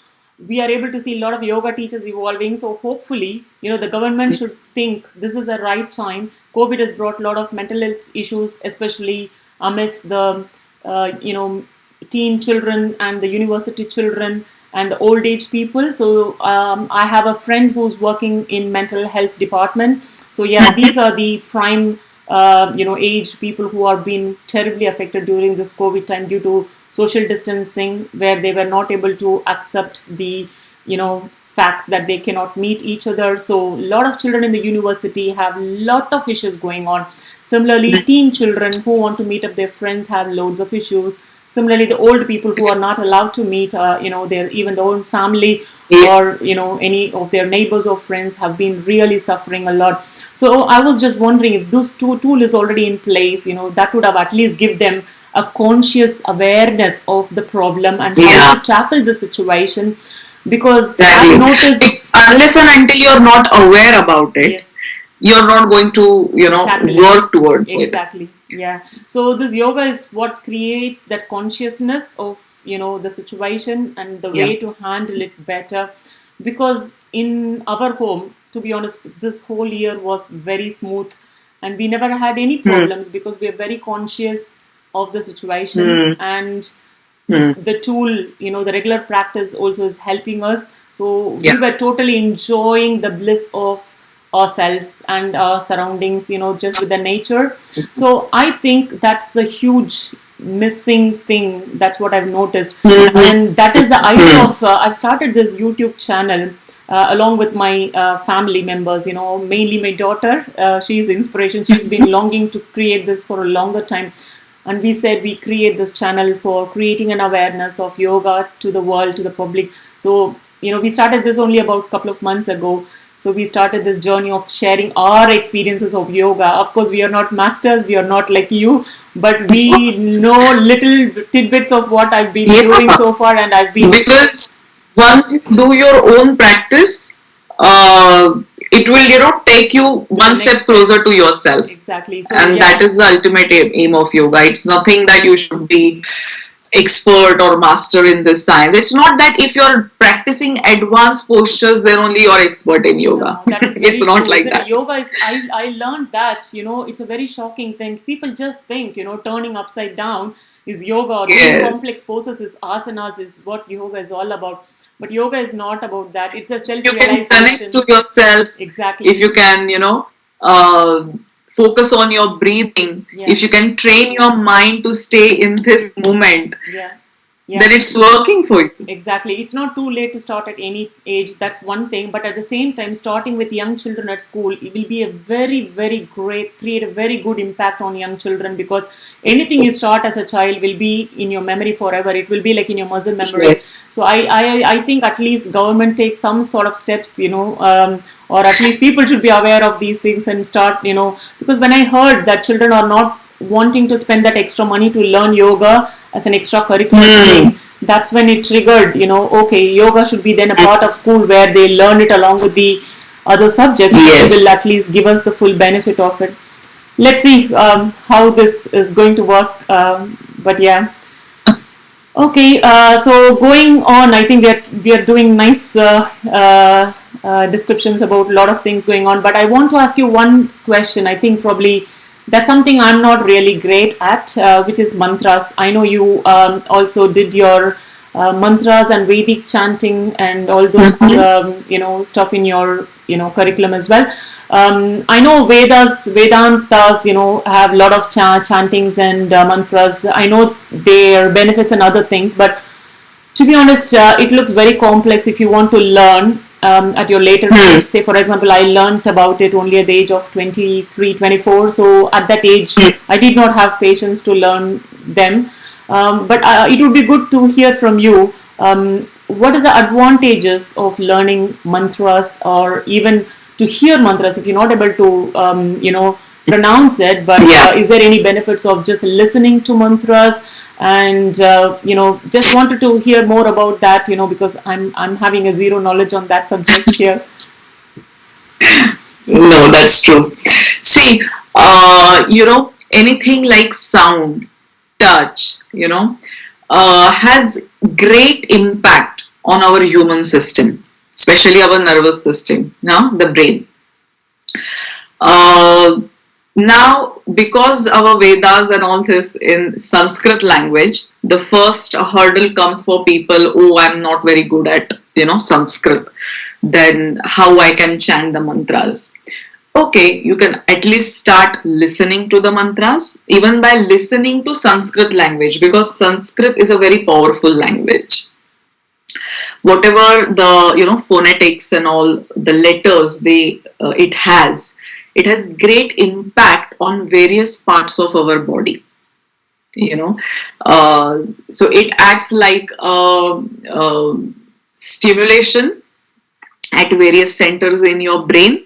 we are able to see a lot of yoga teachers evolving. So hopefully, the government should think this is the right time. COVID has brought a lot of mental health issues, especially amidst the teen children and the university children and the old age people. So I have a friend who's working in mental health department. So yeah, these are the prime aged people who are being terribly affected during this COVID time due to social distancing, where they were not able to accept the facts that they cannot meet each other. So a lot of children in the university have a lot of issues going on. Similarly, teen children who want to meet up their friends have loads of issues. Similarly, the old people who are not allowed to meet, their even their own family or any of their neighbors or friends have been really suffering a lot. So I was just wondering if this tool is already in place, that would have at least give them a conscious awareness of the problem and how Yeah. to tackle the situation. Because Exactly. I've noticed, It's unless and until you're not aware about it, yes, you're not going to, tackle it. work towards it. Exactly. Yeah. So this yoga is what creates that consciousness of the situation and the way Yeah. to handle it better. Because in our home, to be honest, this whole year was very smooth, and we never had any problems because we are very conscious of the situation, and the tool, the regular practice also is helping us. So we Yeah. were totally enjoying the bliss of ourselves and our surroundings, just with the nature. So I think that's a huge missing thing. That's what I've noticed. And that is the idea of, I've started this YouTube channel along with my family members, mainly my daughter. She's inspiration. She's been longing to create this for a longer time. And we said we create this channel for creating an awareness of yoga to the world, to the public. So, we started this only about a couple of months ago. So we started this journey of sharing our experiences of yoga. Of course, we are not masters, we are not like you, but we know little tidbits of what I've been doing so far, and I've been. Because once you do your own practice, it will, take you one step closer to yourself. Exactly. So, And that is the ultimate aim of yoga. It's nothing that you should be expert or master in this science. It's not that if you're practicing advanced postures, then only you're expert in yoga. No, that is very It's not cool, like isn't that. it? Yoga is, I learned that, it's a very shocking thing. People just think, turning upside down is yoga, or doing Yeah. complex poses is asanas, is what yoga is all about. But yoga is not about that. It's a You can connect self-realization. to yourself. Exactly. If you can, focus on your breathing, Yeah. if you can train your mind to stay in this moment, Yeah. Yeah. then it's working for you. Exactly. It's not too late to start at any age. That's one thing. But at the same time, starting with young children at school, it will be a very, very great, create a very good impact on young children, because anything you start as a child will be in your memory forever. It will be like in your muscle memory. Yes. So I think at least government takes some sort of steps, or at least people should be aware of these things and start, because when I heard that children are not wanting to spend that extra money to learn yoga as an extracurricular thing, that's when it triggered, okay, yoga should be then a part of school where they learn it along with the other subjects, which will at least give us the full benefit of it. Let's see how this is going to work. But yeah. Okay, so going on, I think we are doing nice descriptions about a lot of things going on. But I want to ask you one question. I think probably that's something I'm not really great at, which is mantras. I know you also did your mantras and Vedic chanting and all those stuff in your curriculum as well. I know Vedantas, have a lot of chantings and mantras. I know their benefits and other things, but to be honest, it looks very complex if you want to learn at your later age. Say, for example, I learned about it only at the age of 23, 24. So at that age, I did not have patience to learn them. But it would be good to hear from you. What is the advantages of learning mantras, or even to hear mantras if you're not able to, pronounce it? But is there any benefits of just listening to mantras? And just wanted to hear more about that, because I'm having a zero knowledge on that subject here. No, that's true. See, anything like sound, touch, has great impact on our human system, especially our nervous system, the brain. Now, because our Vedas and all this in Sanskrit language, the first hurdle comes for people, oh, I'm not very good at, Sanskrit. Then how I can chant the mantras? Okay, you can at least start listening to the mantras, even by listening to Sanskrit language, because Sanskrit is a very powerful language. Whatever the phonetics and all the letters it has great impact on various parts of our body. So it acts like stimulation at various centers in your brain.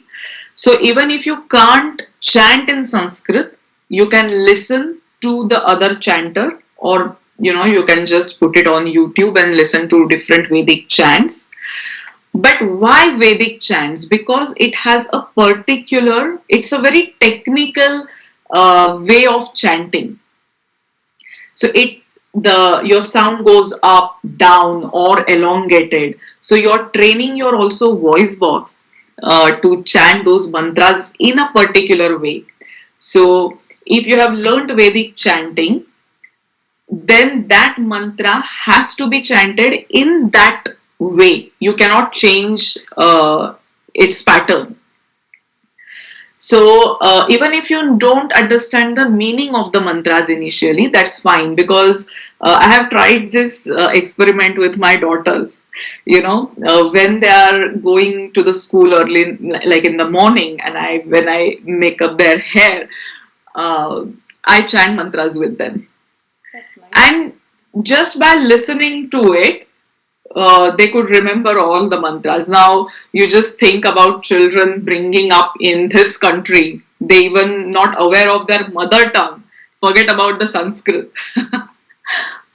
So even if you can't chant in Sanskrit, you can listen to the other chanter, or you can just put it on YouTube and listen to different Vedic chants. But why Vedic chants? Because it has it's a very technical way of chanting. So your sound goes up, down, or elongated. So you're training your also voice box to chant those mantras in a particular way. So if you have learned Vedic chanting, then that mantra has to be chanted in that way. You cannot change its pattern. So even if you don't understand the meaning of the mantras initially, that's fine, because I have tried this experiment with my daughters. When they are going to the school early, like in the morning, and when I make up their hair, I chant mantras with them. That's nice. And just by listening to it, they could remember all the mantras. Now, you just think about children bringing up in this country. They even not aware of their mother tongue. Forget about the Sanskrit.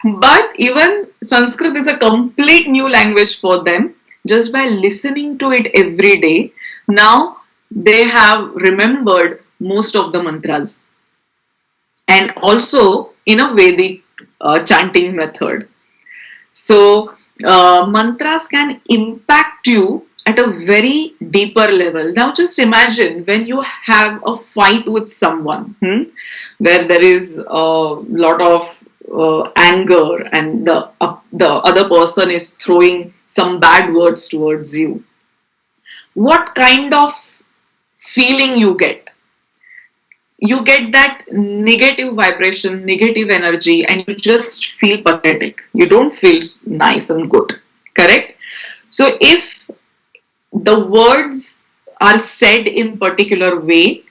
But even Sanskrit is a complete new language for them. Just by listening to it every day, now they have remembered most of the mantras. And also in a Vedic chanting method. So, mantras can impact you at a very deeper level. Now just imagine when you have a fight with someone where there is a lot of anger, and the other person is throwing some bad words towards you. What kind of feeling you get? you get that negative vibration, negative energy, and you just feel pathetic. You don't feel nice and good. Correct? So if the words are said in particular way,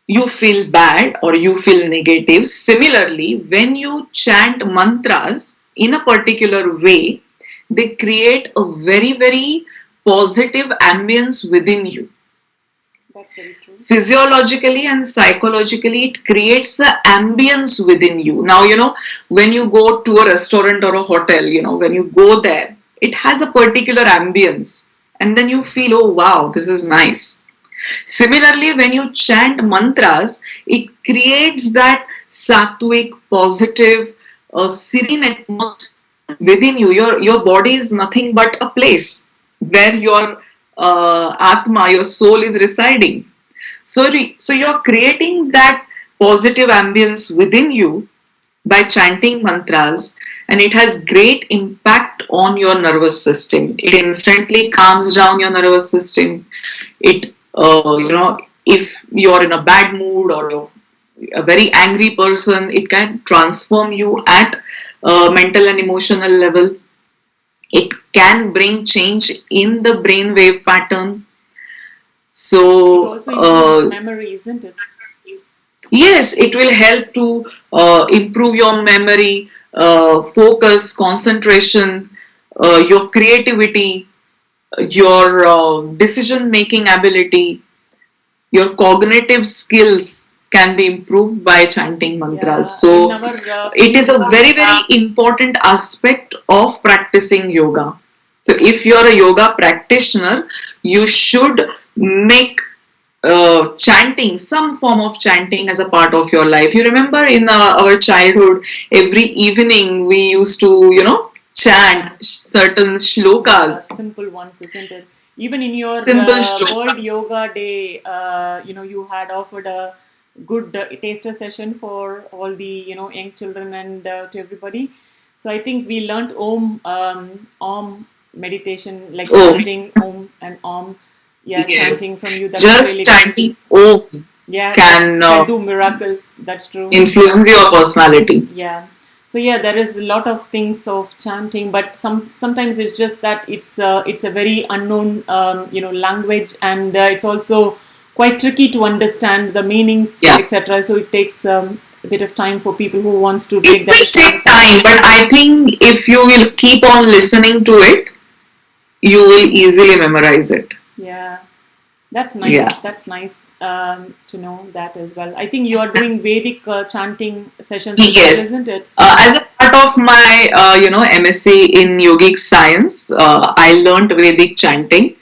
you feel bad or you feel negative. Similarly, when you chant mantras in a particular way, they create a very, very positive ambience within you. That's very true. Physiologically and psychologically, it creates an ambience within you. Now, when you go to a restaurant or a hotel, when you go there, it has a particular ambience. And then you feel, oh wow, this is nice. Similarly, when you chant mantras, it creates that sattvic, positive, serene atmosphere within you. Your body is nothing but a place where your atma, your soul is residing. So you're creating that positive ambience within you by chanting mantras, and it has great impact on your nervous system. It instantly calms down your nervous system. It if you're in a bad mood or you're a very angry person, it can transform you at mental and emotional level. It can bring change in the brain wave pattern. It So also improves memory, isn't it? yes, it will help to improve your memory, focus, concentration, your creativity, your decision making ability, your cognitive skills can be improved by chanting Yeah, mantras. in So our it is a very, very important aspect of practicing yoga. So if you're a yoga practitioner, you should make chanting, some form of chanting as a part of your life. You remember in our childhood, every evening we used to, chant certain shlokas, simple ones, isn't it? Even in your simple shlokas. World Yoga Day, you had offered a good taster session for all the young children and to everybody. So I think we learnt Om meditation, like Oh, chanting Om and Om. Yeah, yes. chanting from you. That's Just really good. chanting Om Yeah, that's can can do miracles. That's true. influence your personality. Yeah. So yeah, there is a lot of things of chanting, but sometimes it's just that it's a very unknown language, and it's also quite tricky to understand the meanings, Yeah. etc. So it takes a bit of time for people who wants to It take that will step. take time, but I think if you will keep on listening to it, you will easily memorize it. Yeah, that's nice. Yeah. That's nice to know that as well. I think you are doing Vedic chanting sessions as well, Yes. isn't it? As a part of my, MSc in yogic science, I learned Vedic chanting,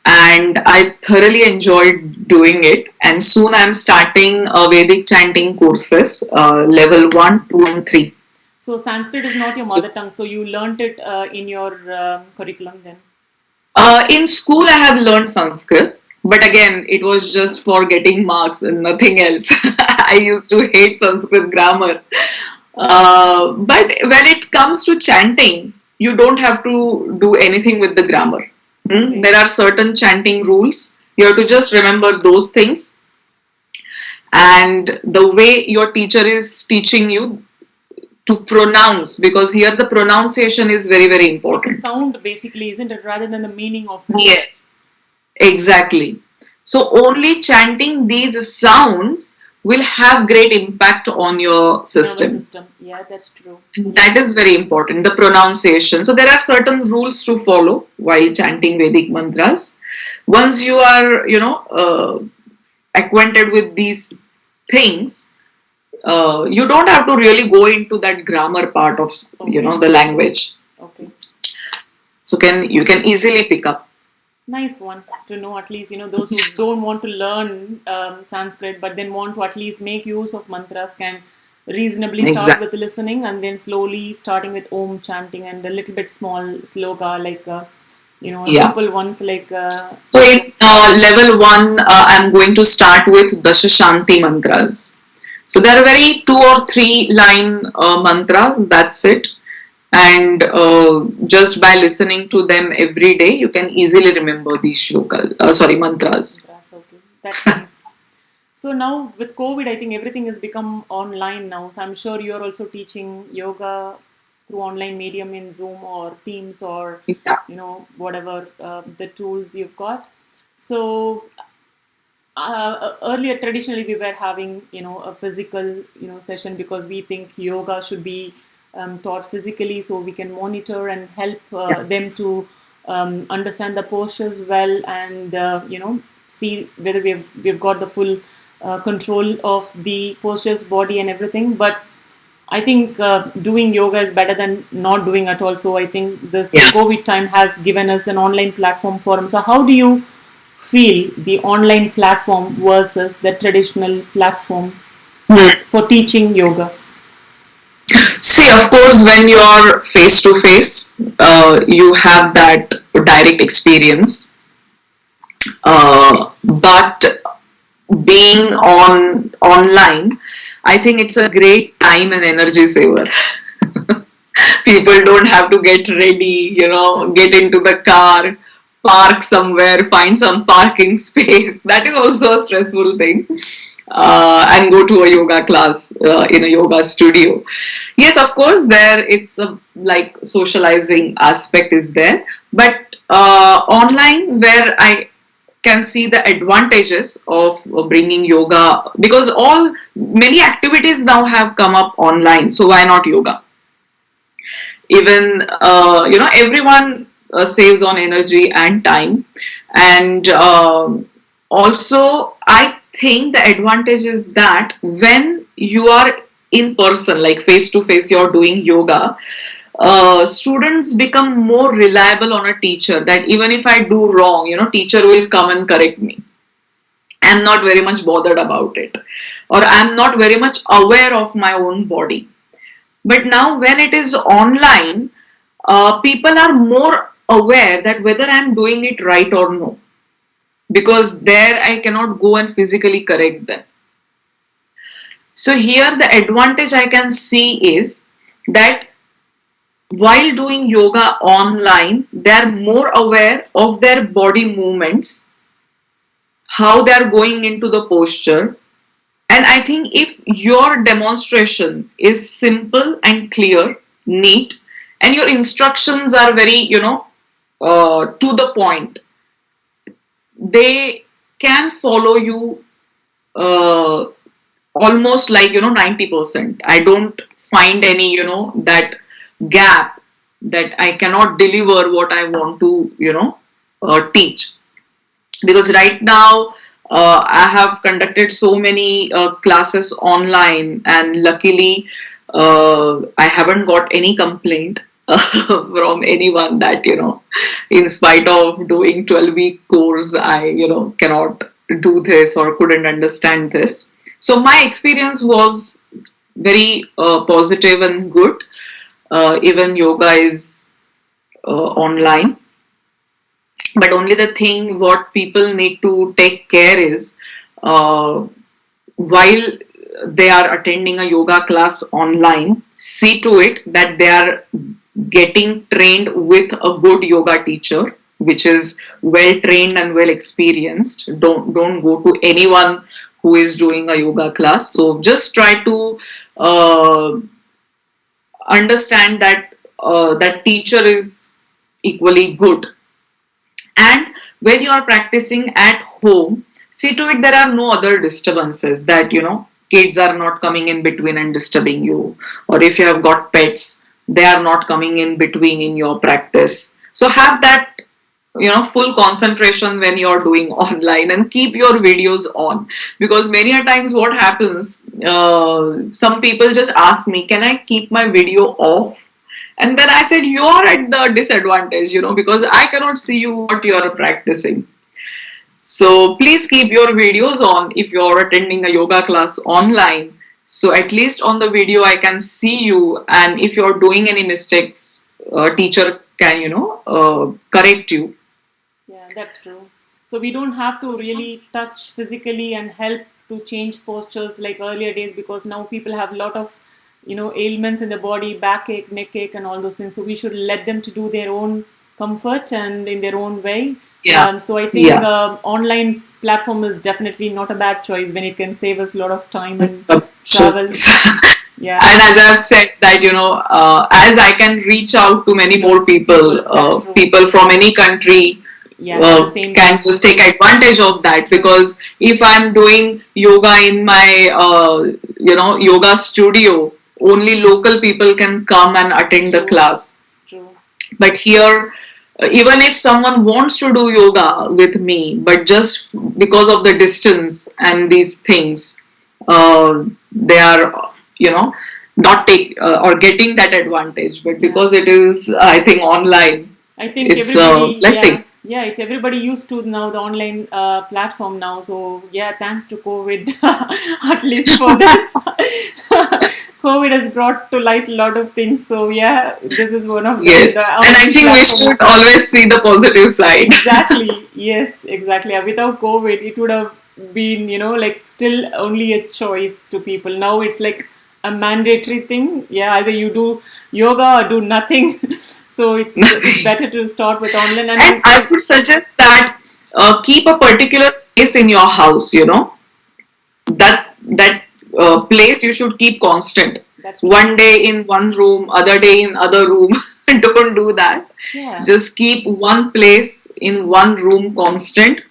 and I thoroughly enjoyed doing it. And soon I'm starting Vedic chanting courses, level 1, 2, and 3. So Sanskrit is not your So, mother tongue, so you learnt it in your curriculum then. in school, I have learned Sanskrit, but again, it was just for getting marks and nothing else. I used to hate Sanskrit grammar. But when it comes to chanting, you don't have to do anything with the grammar. Okay. There are certain chanting rules. You have to just remember those things, and the way your teacher is teaching you to pronounce, because here the pronunciation is very, very It's a important. sound basically, isn't it, rather than the meaning of it? Yes, exactly. So only chanting these sounds will have great impact on your Nervous system. system. Yeah, that's true. That is very important, the pronunciation. So there are certain rules to follow while chanting Vedic mantras. Once you are, acquainted with these things, you don't have to really go into that grammar part of, Okay. the language. Okay. So you can easily pick up. Nice one to know, at least those who don't want to learn Sanskrit but then want to at least make use of mantras can reasonably start Exactly. with listening and then slowly starting with Om chanting and a little bit small sloka like Yeah. simple ones like So in level 1, I'm going to start with Dashashanti mantras. So there are very 2 or 3 line mantras. That's it. And just by listening to them every day, you can easily remember these mantras. mantras. Okay, that's nice. So now with COVID, I think everything has become online now. So I'm sure you're also teaching yoga through online medium in Zoom or Teams or Yeah. whatever the tools you've got. So earlier, traditionally, we were having a physical session because we think yoga should be taught physically, so we can monitor and help Yeah. them to understand the postures well, and see whether we've got the full control of the postures, body, and everything. But I think doing yoga is better than not doing at all. So I think this Yeah. COVID time has given us an online platform forum. So how do you feel the online platform versus the traditional platform Hmm. for teaching yoga? See, of course, when you're face to face, you have that direct experience. But being online, I think it's a great time and energy saver. People don't have to get ready, get into the car, park somewhere, find some parking space. That is also a stressful thing. And go to a yoga class in a yoga studio. Yes, of course, there it's a like socializing aspect is there, but online where I can see the advantages of bringing yoga, because all many activities now have come up online, so why not yoga? Even everyone saves on energy and time, and also I think the advantage is that when you are in person, like face to face, you're doing yoga, students become more reliable on a teacher, that even if I do wrong, teacher will come and correct me. I'm not very much bothered about it, or I'm not very much aware of my own body. But now, when it is online, people are more aware that whether I'm doing it right or no, because there I cannot go and physically correct them. So, here the advantage I can see is that while doing yoga online, they're more aware of their body movements, how they're going into the posture. And I think if your demonstration is simple and clear, neat, and your instructions are very, to the point, they can follow you uh, almost like, 90%. I don't find any, that gap that I cannot deliver what I want to, teach. Because right now I have conducted so many classes online, and luckily I haven't got any complaint from anyone that in spite of doing 12-week course, I cannot do this or couldn't understand this. So my experience was very positive and good. Even yoga is online, but only the thing what people need to take care is, uh, while they are attending a yoga class online, see to it that they are getting trained with a good yoga teacher, which is well trained and well experienced. Don't go to anyone who is doing a yoga class. So just try to uh, understand that that teacher is equally good. And when you are practicing at home, see to it there are no other disturbances, that kids are not coming in between and disturbing you, or if you have got pets, they are not coming in between in your practice. So have that full concentration when you're doing online, and keep your videos on, because many a times what happens, some people just ask me, can I keep my video off? And then I said, you're at the disadvantage, because I cannot see you what you're practicing. So please keep your videos on if you're attending a yoga class online. So at least on the video I can see you, and if you're doing any mistakes, teacher can correct you. Yeah, that's true. So we don't have to really touch physically and help to change postures like earlier days, because now people have a lot of ailments in the body, backache, neck ache, and all those things. So we should let them to do their own comfort and in their own way. Yeah. So I think Yeah. online platform is definitely not a bad choice when it can save us a lot of time and So, travel. Yeah, and as I've said that, as I can reach out to many more people, people. That's true. people from any country Yeah, at the same can time. just take advantage of that, True. because if I'm doing yoga in my yoga studio, only local people can come and attend the True. class. True. But here, even if someone wants to do yoga with me, but just because of the distance and these things, they are, not take or getting that advantage. But Yeah. because it is, I think, online, I think it's a everybody, blessing. yeah, it's everybody used to now the online platform now. So yeah, thanks to COVID, at least for this, COVID has brought to light a lot of things. So yeah, this is one of them. Yes, The and I online think we platform should is always see the positive side. exactly, yes, exactly. Without COVID, it would have been, like still only a choice to people. Now it's like a mandatory thing. Yeah, either you do yoga or do nothing. So it's better to start with online. And And I would suggest that keep a particular place in your house. That place you should keep constant. that's true. One day in one room, other day in other room. Don't do that. Yeah, Just keep one place in one room constant.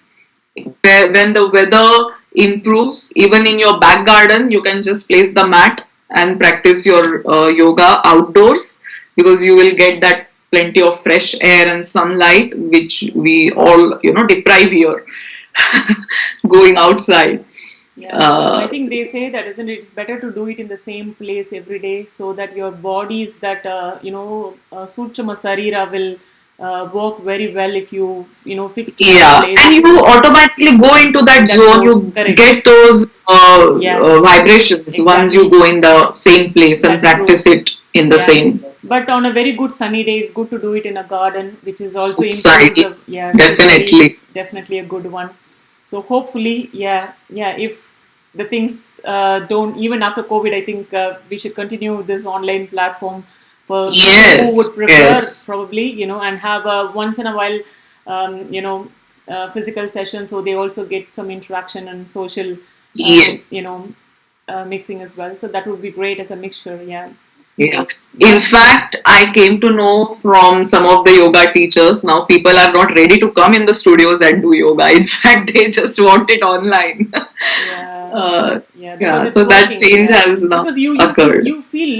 Where when the weather improves, even in your back garden, you can just place the mat and practice your yoga outdoors, because you will get that plenty of fresh air and sunlight, which we all deprive here going outside. yeah. I Uh, think they say that, isn't it? It's better to do it in the same place every day so that your body's that Suchama Sarira will work very well if you fix to one Yeah, and place. you automatically go into that That zone. zone, You correct. get those Yeah, vibrations once you exactly. go in the same place and That's true. practice it in the Yeah. same But on a very good sunny day, it's good to do it in a garden, which is also improves outside. the, yeah, which is very Definitely. definitely a good one. So hopefully, yeah, if the things don't, even after COVID, I think we should continue this online platform for people who would Yes, prefer yes, probably, and have a once in a while, physical session, so they also get some interaction and social, uh, yes, you know, mixing as well. So that would be great as a mixture. Yeah. yeah. In Yeah, fact, I came to know from some of the yoga teachers, now people are not ready to come in the studios and do yoga. In fact, they just want it online. yeah, uh, yeah, because yeah, it's so that working. change Yeah, has now because occurred. you feel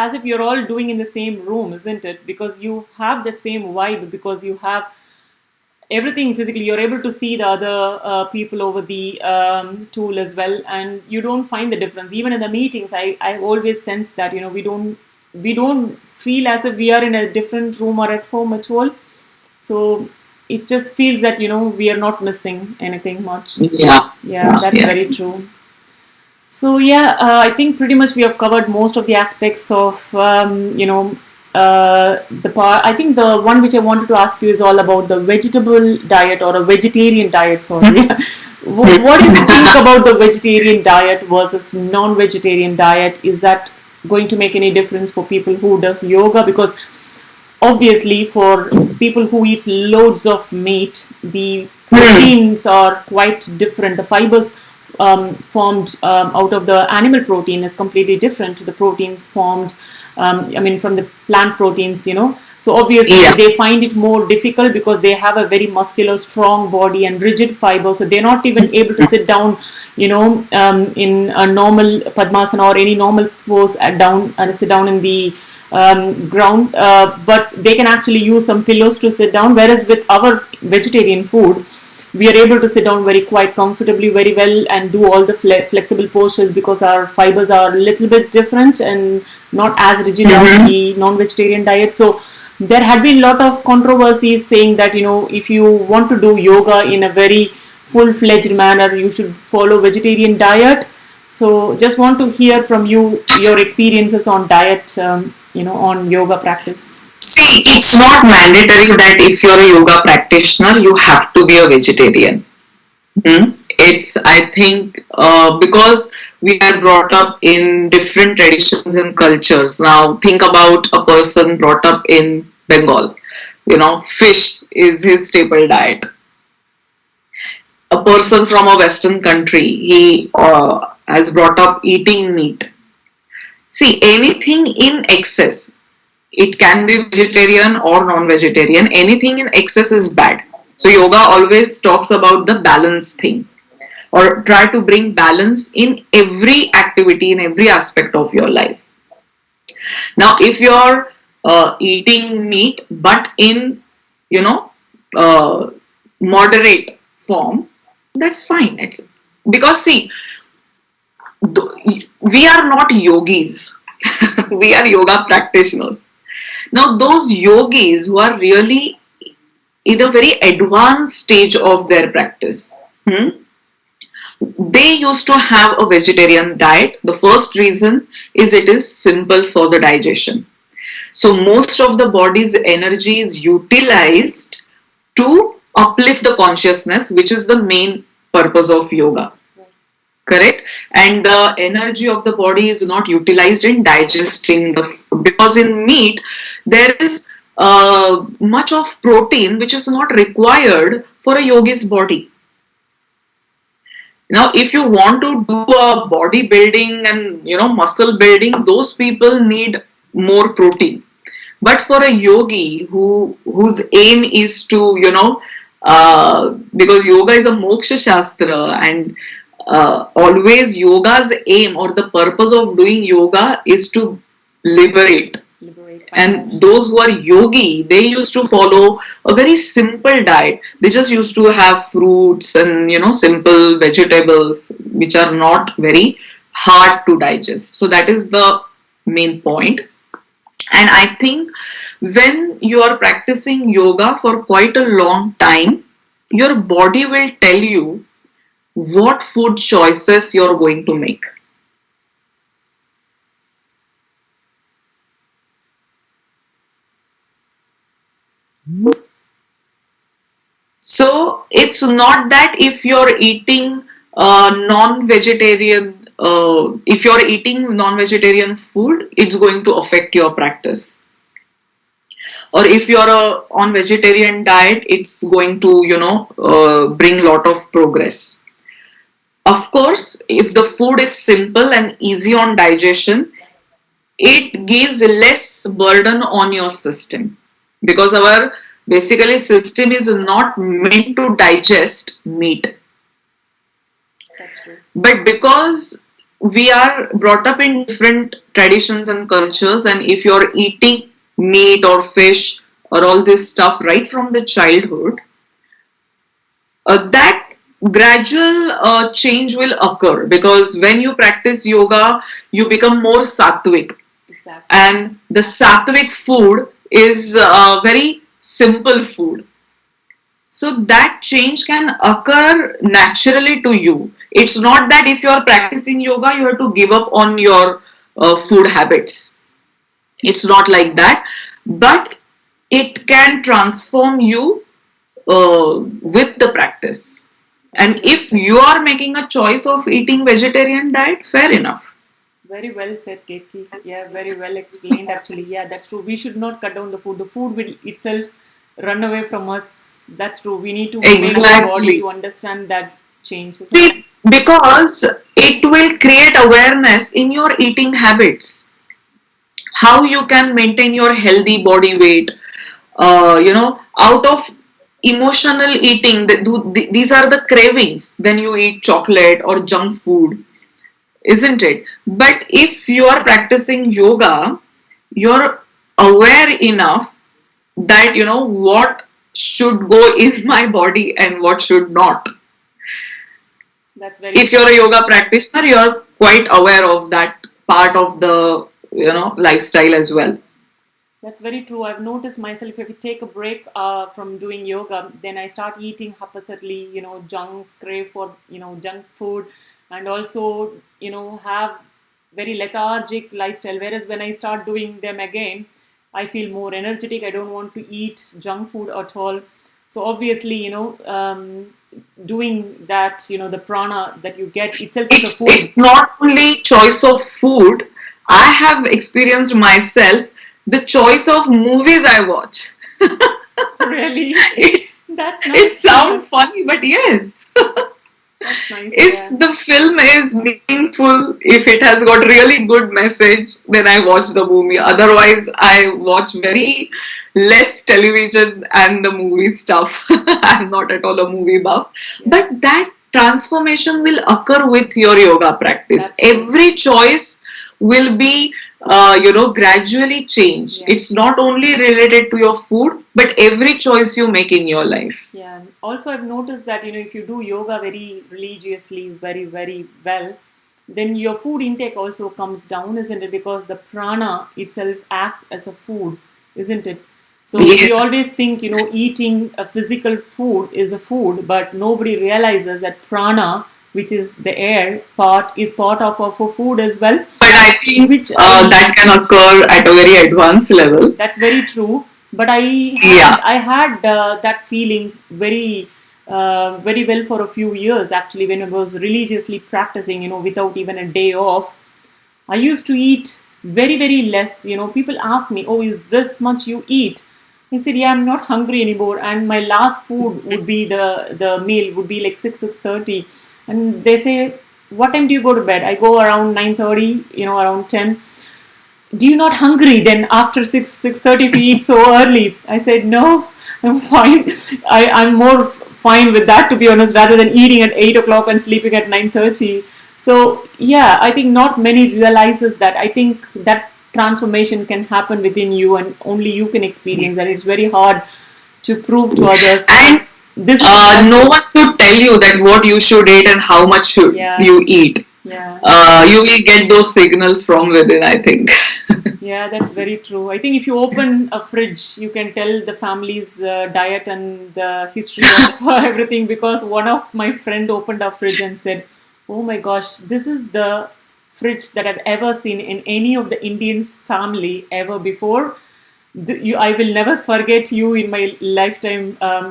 as if you're all doing in the same room, isn't it? Because you have the same vibe, because you have everything physically. You're able to see the other people over the tool as well, and you don't find the difference. Even in the meetings, I always sense that we don't feel as if we are in a different room or at home at all. So it just feels that we are not missing anything much. Yeah, Yeah, yeah, that's yeah. very true. So yeah, I think pretty much we have covered most of the aspects of the part. I think the one which I wanted to ask you is all about the vegetable diet or a vegetarian diet. Sorry, what do you think about the vegetarian diet versus non-vegetarian diet? Is that going to make any difference for people who does yoga? Because obviously for people who eat loads of meat, the proteins are quite different. The fibers formed out of the animal protein is completely different to the proteins formed from the plant proteins. So obviously Yeah. they find it more difficult because they have a very muscular strong body and rigid fiber, so they're not even able to sit down in a normal padmasana or any normal pose down and sit down in the ground, but they can actually use some pillows to sit down. Whereas with our vegetarian food, we are able to sit down very quite comfortably, very well, and do all the flexible postures because our fibers are a little bit different and not as rigid as Mm-hmm. the non-vegetarian diet. So there had been a lot of controversies saying that if you want to do yoga in a very full-fledged manner, you should follow vegetarian diet. So just want to hear from you your experiences on diet, on yoga practice. See, it's not mandatory that if you're a yoga practitioner, you have to be a vegetarian. It's, I think, because we are brought up in different traditions and cultures. Now, think about a person brought up in Bengal. Fish is his staple diet. a person from a Western country, he has brought up eating meat. See, anything in excess, it can be vegetarian or non-vegetarian, anything in excess is bad. So yoga always talks about the balance thing, or try to bring balance in every activity, in every aspect of your life. Now if you're eating meat but in, you know, moderate form, that's fine. It's because, see, we are not yogis. We are yoga practitioners. Now those yogis who are really in a very advanced stage of their practice, they used to have a vegetarian diet. The first reason is it is simple for the digestion. So most of the body's energy is utilized to uplift the consciousness, which is the main purpose of yoga. Correct? And the energy of the body is not utilized in digesting the food, because in meat there is much of protein which is not required for a yogi's body. Now if you want to do a body building and, you know, muscle building, those people need more protein. But for a yogi whose aim is to, you know, because yoga is a moksha shastra, and always yoga's aim or the purpose of doing yoga is to liberate. And those who are yogi, they used to follow a very simple diet. They just used to have fruits and, you know, simple vegetables which are not very hard to digest. So that is the main point. And I think when you are practicing yoga for quite a long time, your body will tell you what food choices you're going to make. So it's not that if you're eating non-vegetarian, if you're eating non-vegetarian food, it's going to affect your practice. Or if you're on vegetarian diet, it's going to, you know, bring a lot of progress. Of course, if the food is simple and easy on digestion, it gives less burden on your system, because our basically system is not meant to digest meat. That's true. But because we are brought up in different traditions and cultures, and if you're eating meat or fish or all this stuff right from the childhood, that gradual change will occur, because when you practice yoga, you become more sattvic. Exactly. And the sattvic food is very simple food. So that change can occur naturally to you. It's not that if you are practicing yoga, you have to give up on your food habits. It's not like that. But it can transform you with the practice. And if you are making a choice of eating vegetarian diet, fair enough. Very well said, Ketki. Yeah, very well explained actually. Yeah, that's true. We should not cut down the food. The food will itself run away from us. That's true. We need to make our body to understand that changes. See, because it will create awareness in your eating habits. How you can maintain your healthy body weight. You know, out of emotional eating, these are the cravings. Then you eat chocolate or junk food, isn't it? But if you are practicing yoga, you're aware enough that, you know, what should go in my body and what should not. That's very if you're a yoga practitioner, you're quite aware of that part of the, you know, lifestyle as well. That's very true. I've noticed myself, if I take a break from doing yoga, then I start eating haphazardly, you know, crave for, you know, junk food, and also, you know, have very lethargic lifestyle. Whereas when I start doing them again, I feel more energetic. I don't want to eat junk food at all. So obviously, you know, doing that, you know, the prana that you get itself is a food. It's not only choice of food. I have experienced myself the choice of movies I watch. Really? That's nice. It sounds funny, but yes. That's nice. If Yeah. the film is meaningful, if it has got really good message, then I watch the movie. Otherwise, I watch very less television and the movie stuff. I'm not at all a movie buff. Yeah. But that transformation will occur with your yoga practice. That's true. Every choice will be gradually change. Yeah. It's not only related to your food, but every choice you make in your life. Yeah. Also, I've noticed that if you do yoga very religiously, very very well, then your food intake also comes down, isn't it? Because the prana itself acts as a food, isn't it? So Yeah. we always think eating a physical food is a food, but nobody realizes that prana, which is the air part, is part of our food as well. But I think Which that can occur at a very advanced level. That's very true. But Yeah. I had that feeling very well for a few years actually when I was religiously practicing, without even a day off. I used to eat very very less. People ask me, "Oh, is this much you eat?" I said, "Yeah, I'm not hungry anymore." And my last food would be the meal would be like 6:30, and they say, "What time do you go to bed?" I go around 9:30, around 10. Do you not hungry then after 6:30 if you eat so early? I said no, I'm fine. I'm more fine with that, to be honest, rather than eating at 8 o'clock and sleeping at 9:30. So yeah, I think not many realizes that. I think that transformation can happen within you and only you can experience that. It's very hard to prove to others. And This no one should tell you that what you should eat and how much should Yeah. you eat. Yeah. You will get those signals from within, I think. Yeah, that's very true. I think if you open a fridge, you can tell the family's diet and the history of everything. Because one of my friend opened a fridge and said, "Oh my gosh, this is the fridge that I've ever seen in any of the Indians' family ever before. I will never forget you in my lifetime."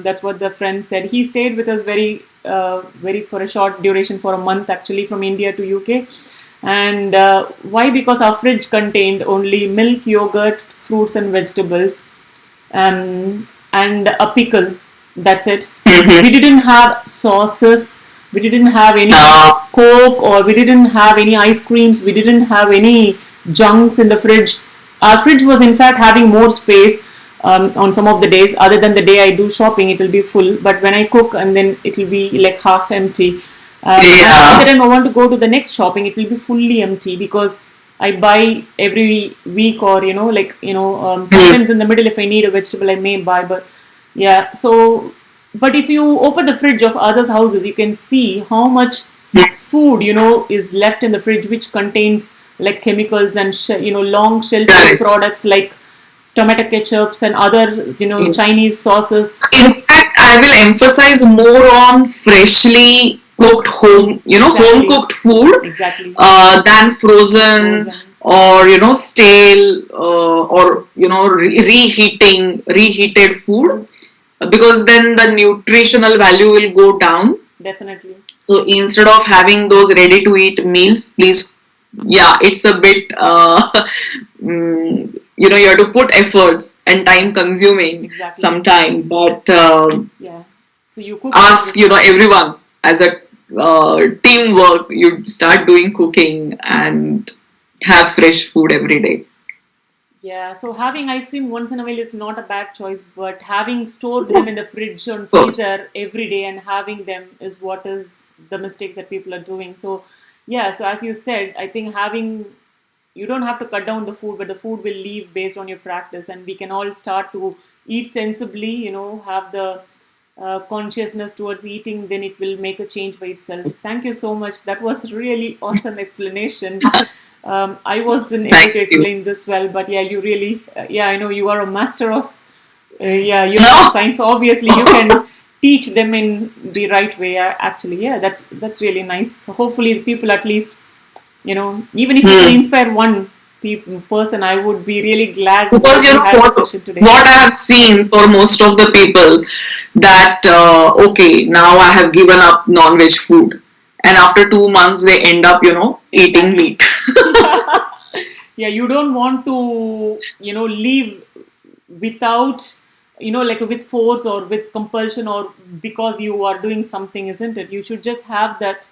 That's what the friend said. He stayed with us very for a short duration, for a month actually, from India to UK. And why? Because our fridge contained only milk, yogurt, fruits, and vegetables, and a pickle. That's it. We didn't have sauces. We didn't have any Coke, or we didn't have any ice creams. We didn't have any junks in the fridge. Our fridge was, in fact, having more space on some of the days. Other than the day I do shopping, it will be full. But when I cook, and then it will be like half empty. And by the time I want to go to the next shopping, it will be fully empty because I buy every week, or sometimes in the middle, if I need a vegetable, I may buy. But yeah, so but if you open the fridge of others' houses, you can see how much food is left in the fridge, which contains like chemicals and long shelf life products like tomato ketchups and other Chinese sauces. In fact, I will emphasize more on freshly cooked home, home cooked food, Exactly. Than frozen or stale, or reheated food, because then the nutritional value will go down. Definitely. So instead of having those ready to eat meals, please, yeah, it's a bit you have to put efforts and time consuming. Exactly. Sometime, but yeah, so you cook ask everyone as a teamwork, you start doing cooking and have fresh food every day. Yeah, so having ice cream once in a while is not a bad choice, but having stored them in the fridge and freezer every day and having them is what is the mistakes that people are doing. So yeah, so as you said, I think you don't have to cut down the food, but the food will leave based on your practice, and we can all start to eat sensibly, have the consciousness towards eating, then it will make a change by itself. Thank you so much. That was really awesome explanation. I wasn't able to explain this well, but yeah, you really, I know you are a master of, science. So obviously, you can teach them in the right way. Actually, yeah, that's really nice. Hopefully, the people at least, even if you can inspire one person, I would be really glad because what I have seen for most of the people that okay, now I have given up non-veg food, and after 2 months they end up eating meat. Yeah, you don't want to leave without like with force or with compulsion or because you are doing something, isn't it? You should just have that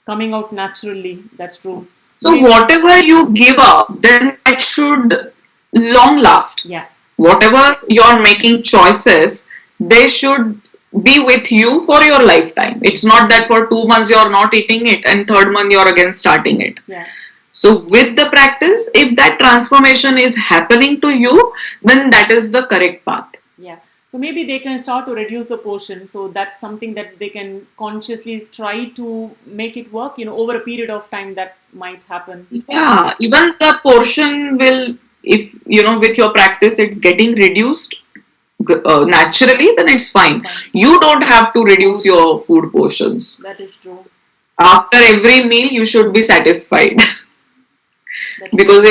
coming out naturally. That's true. So whatever you give up, then that should long last. Yeah. Whatever you're making choices, they should be with you for your lifetime. It's not that for 2 months you're not eating it and third month you're again starting it. Yeah. So with the practice, if that transformation is happening to you, then that is the correct path. Yeah. So maybe they can start to reduce the portion. So that's something that they can consciously try to make it work, over a period of time that might happen. Yeah, even the portion will, if with your practice it's getting reduced naturally, then it's fine. You don't have to reduce your food portions. That is true. After every meal, you should be satisfied. Because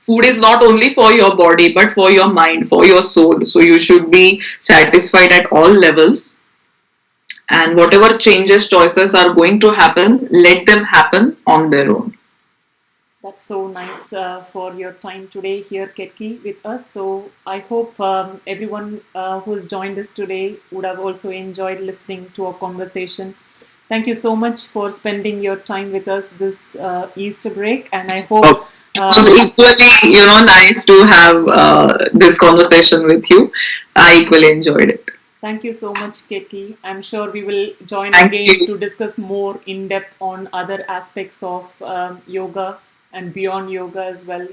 food is not only for your body but for your mind, for your soul. So you should be satisfied at all levels. And whatever changes, choices are going to happen, let them happen on their own. That's so nice for your time today here, Ketki, with us. So I hope everyone who's joined us today would have also enjoyed listening to our conversation. Thank you so much for spending your time with us this Easter break, and I hope it was equally, nice to have this conversation with you. I equally enjoyed it. Thank you so much, Ketki. I'm sure we will join again to discuss more in depth on other aspects of yoga and beyond yoga as well.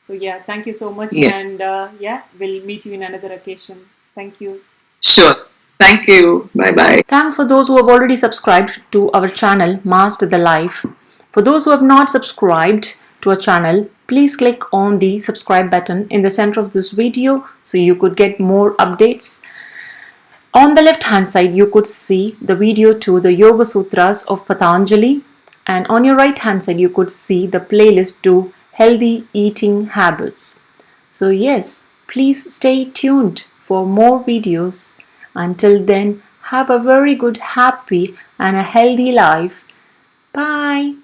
So yeah, thank you so much, and we'll meet you in another occasion. Thank you. Sure. Thank you. Bye-bye. Thanks for those who have already subscribed to our channel, Master the Life. For those who have not subscribed to our channel, please click on the subscribe button in the center of this video so you could get more updates. On the left hand side, you could see the video to the Yoga Sutras of Patanjali, and on your right hand side, you could see the playlist to Healthy Eating Habits. So yes, please stay tuned for more videos. Until then, have a very good, happy and a healthy life. Bye.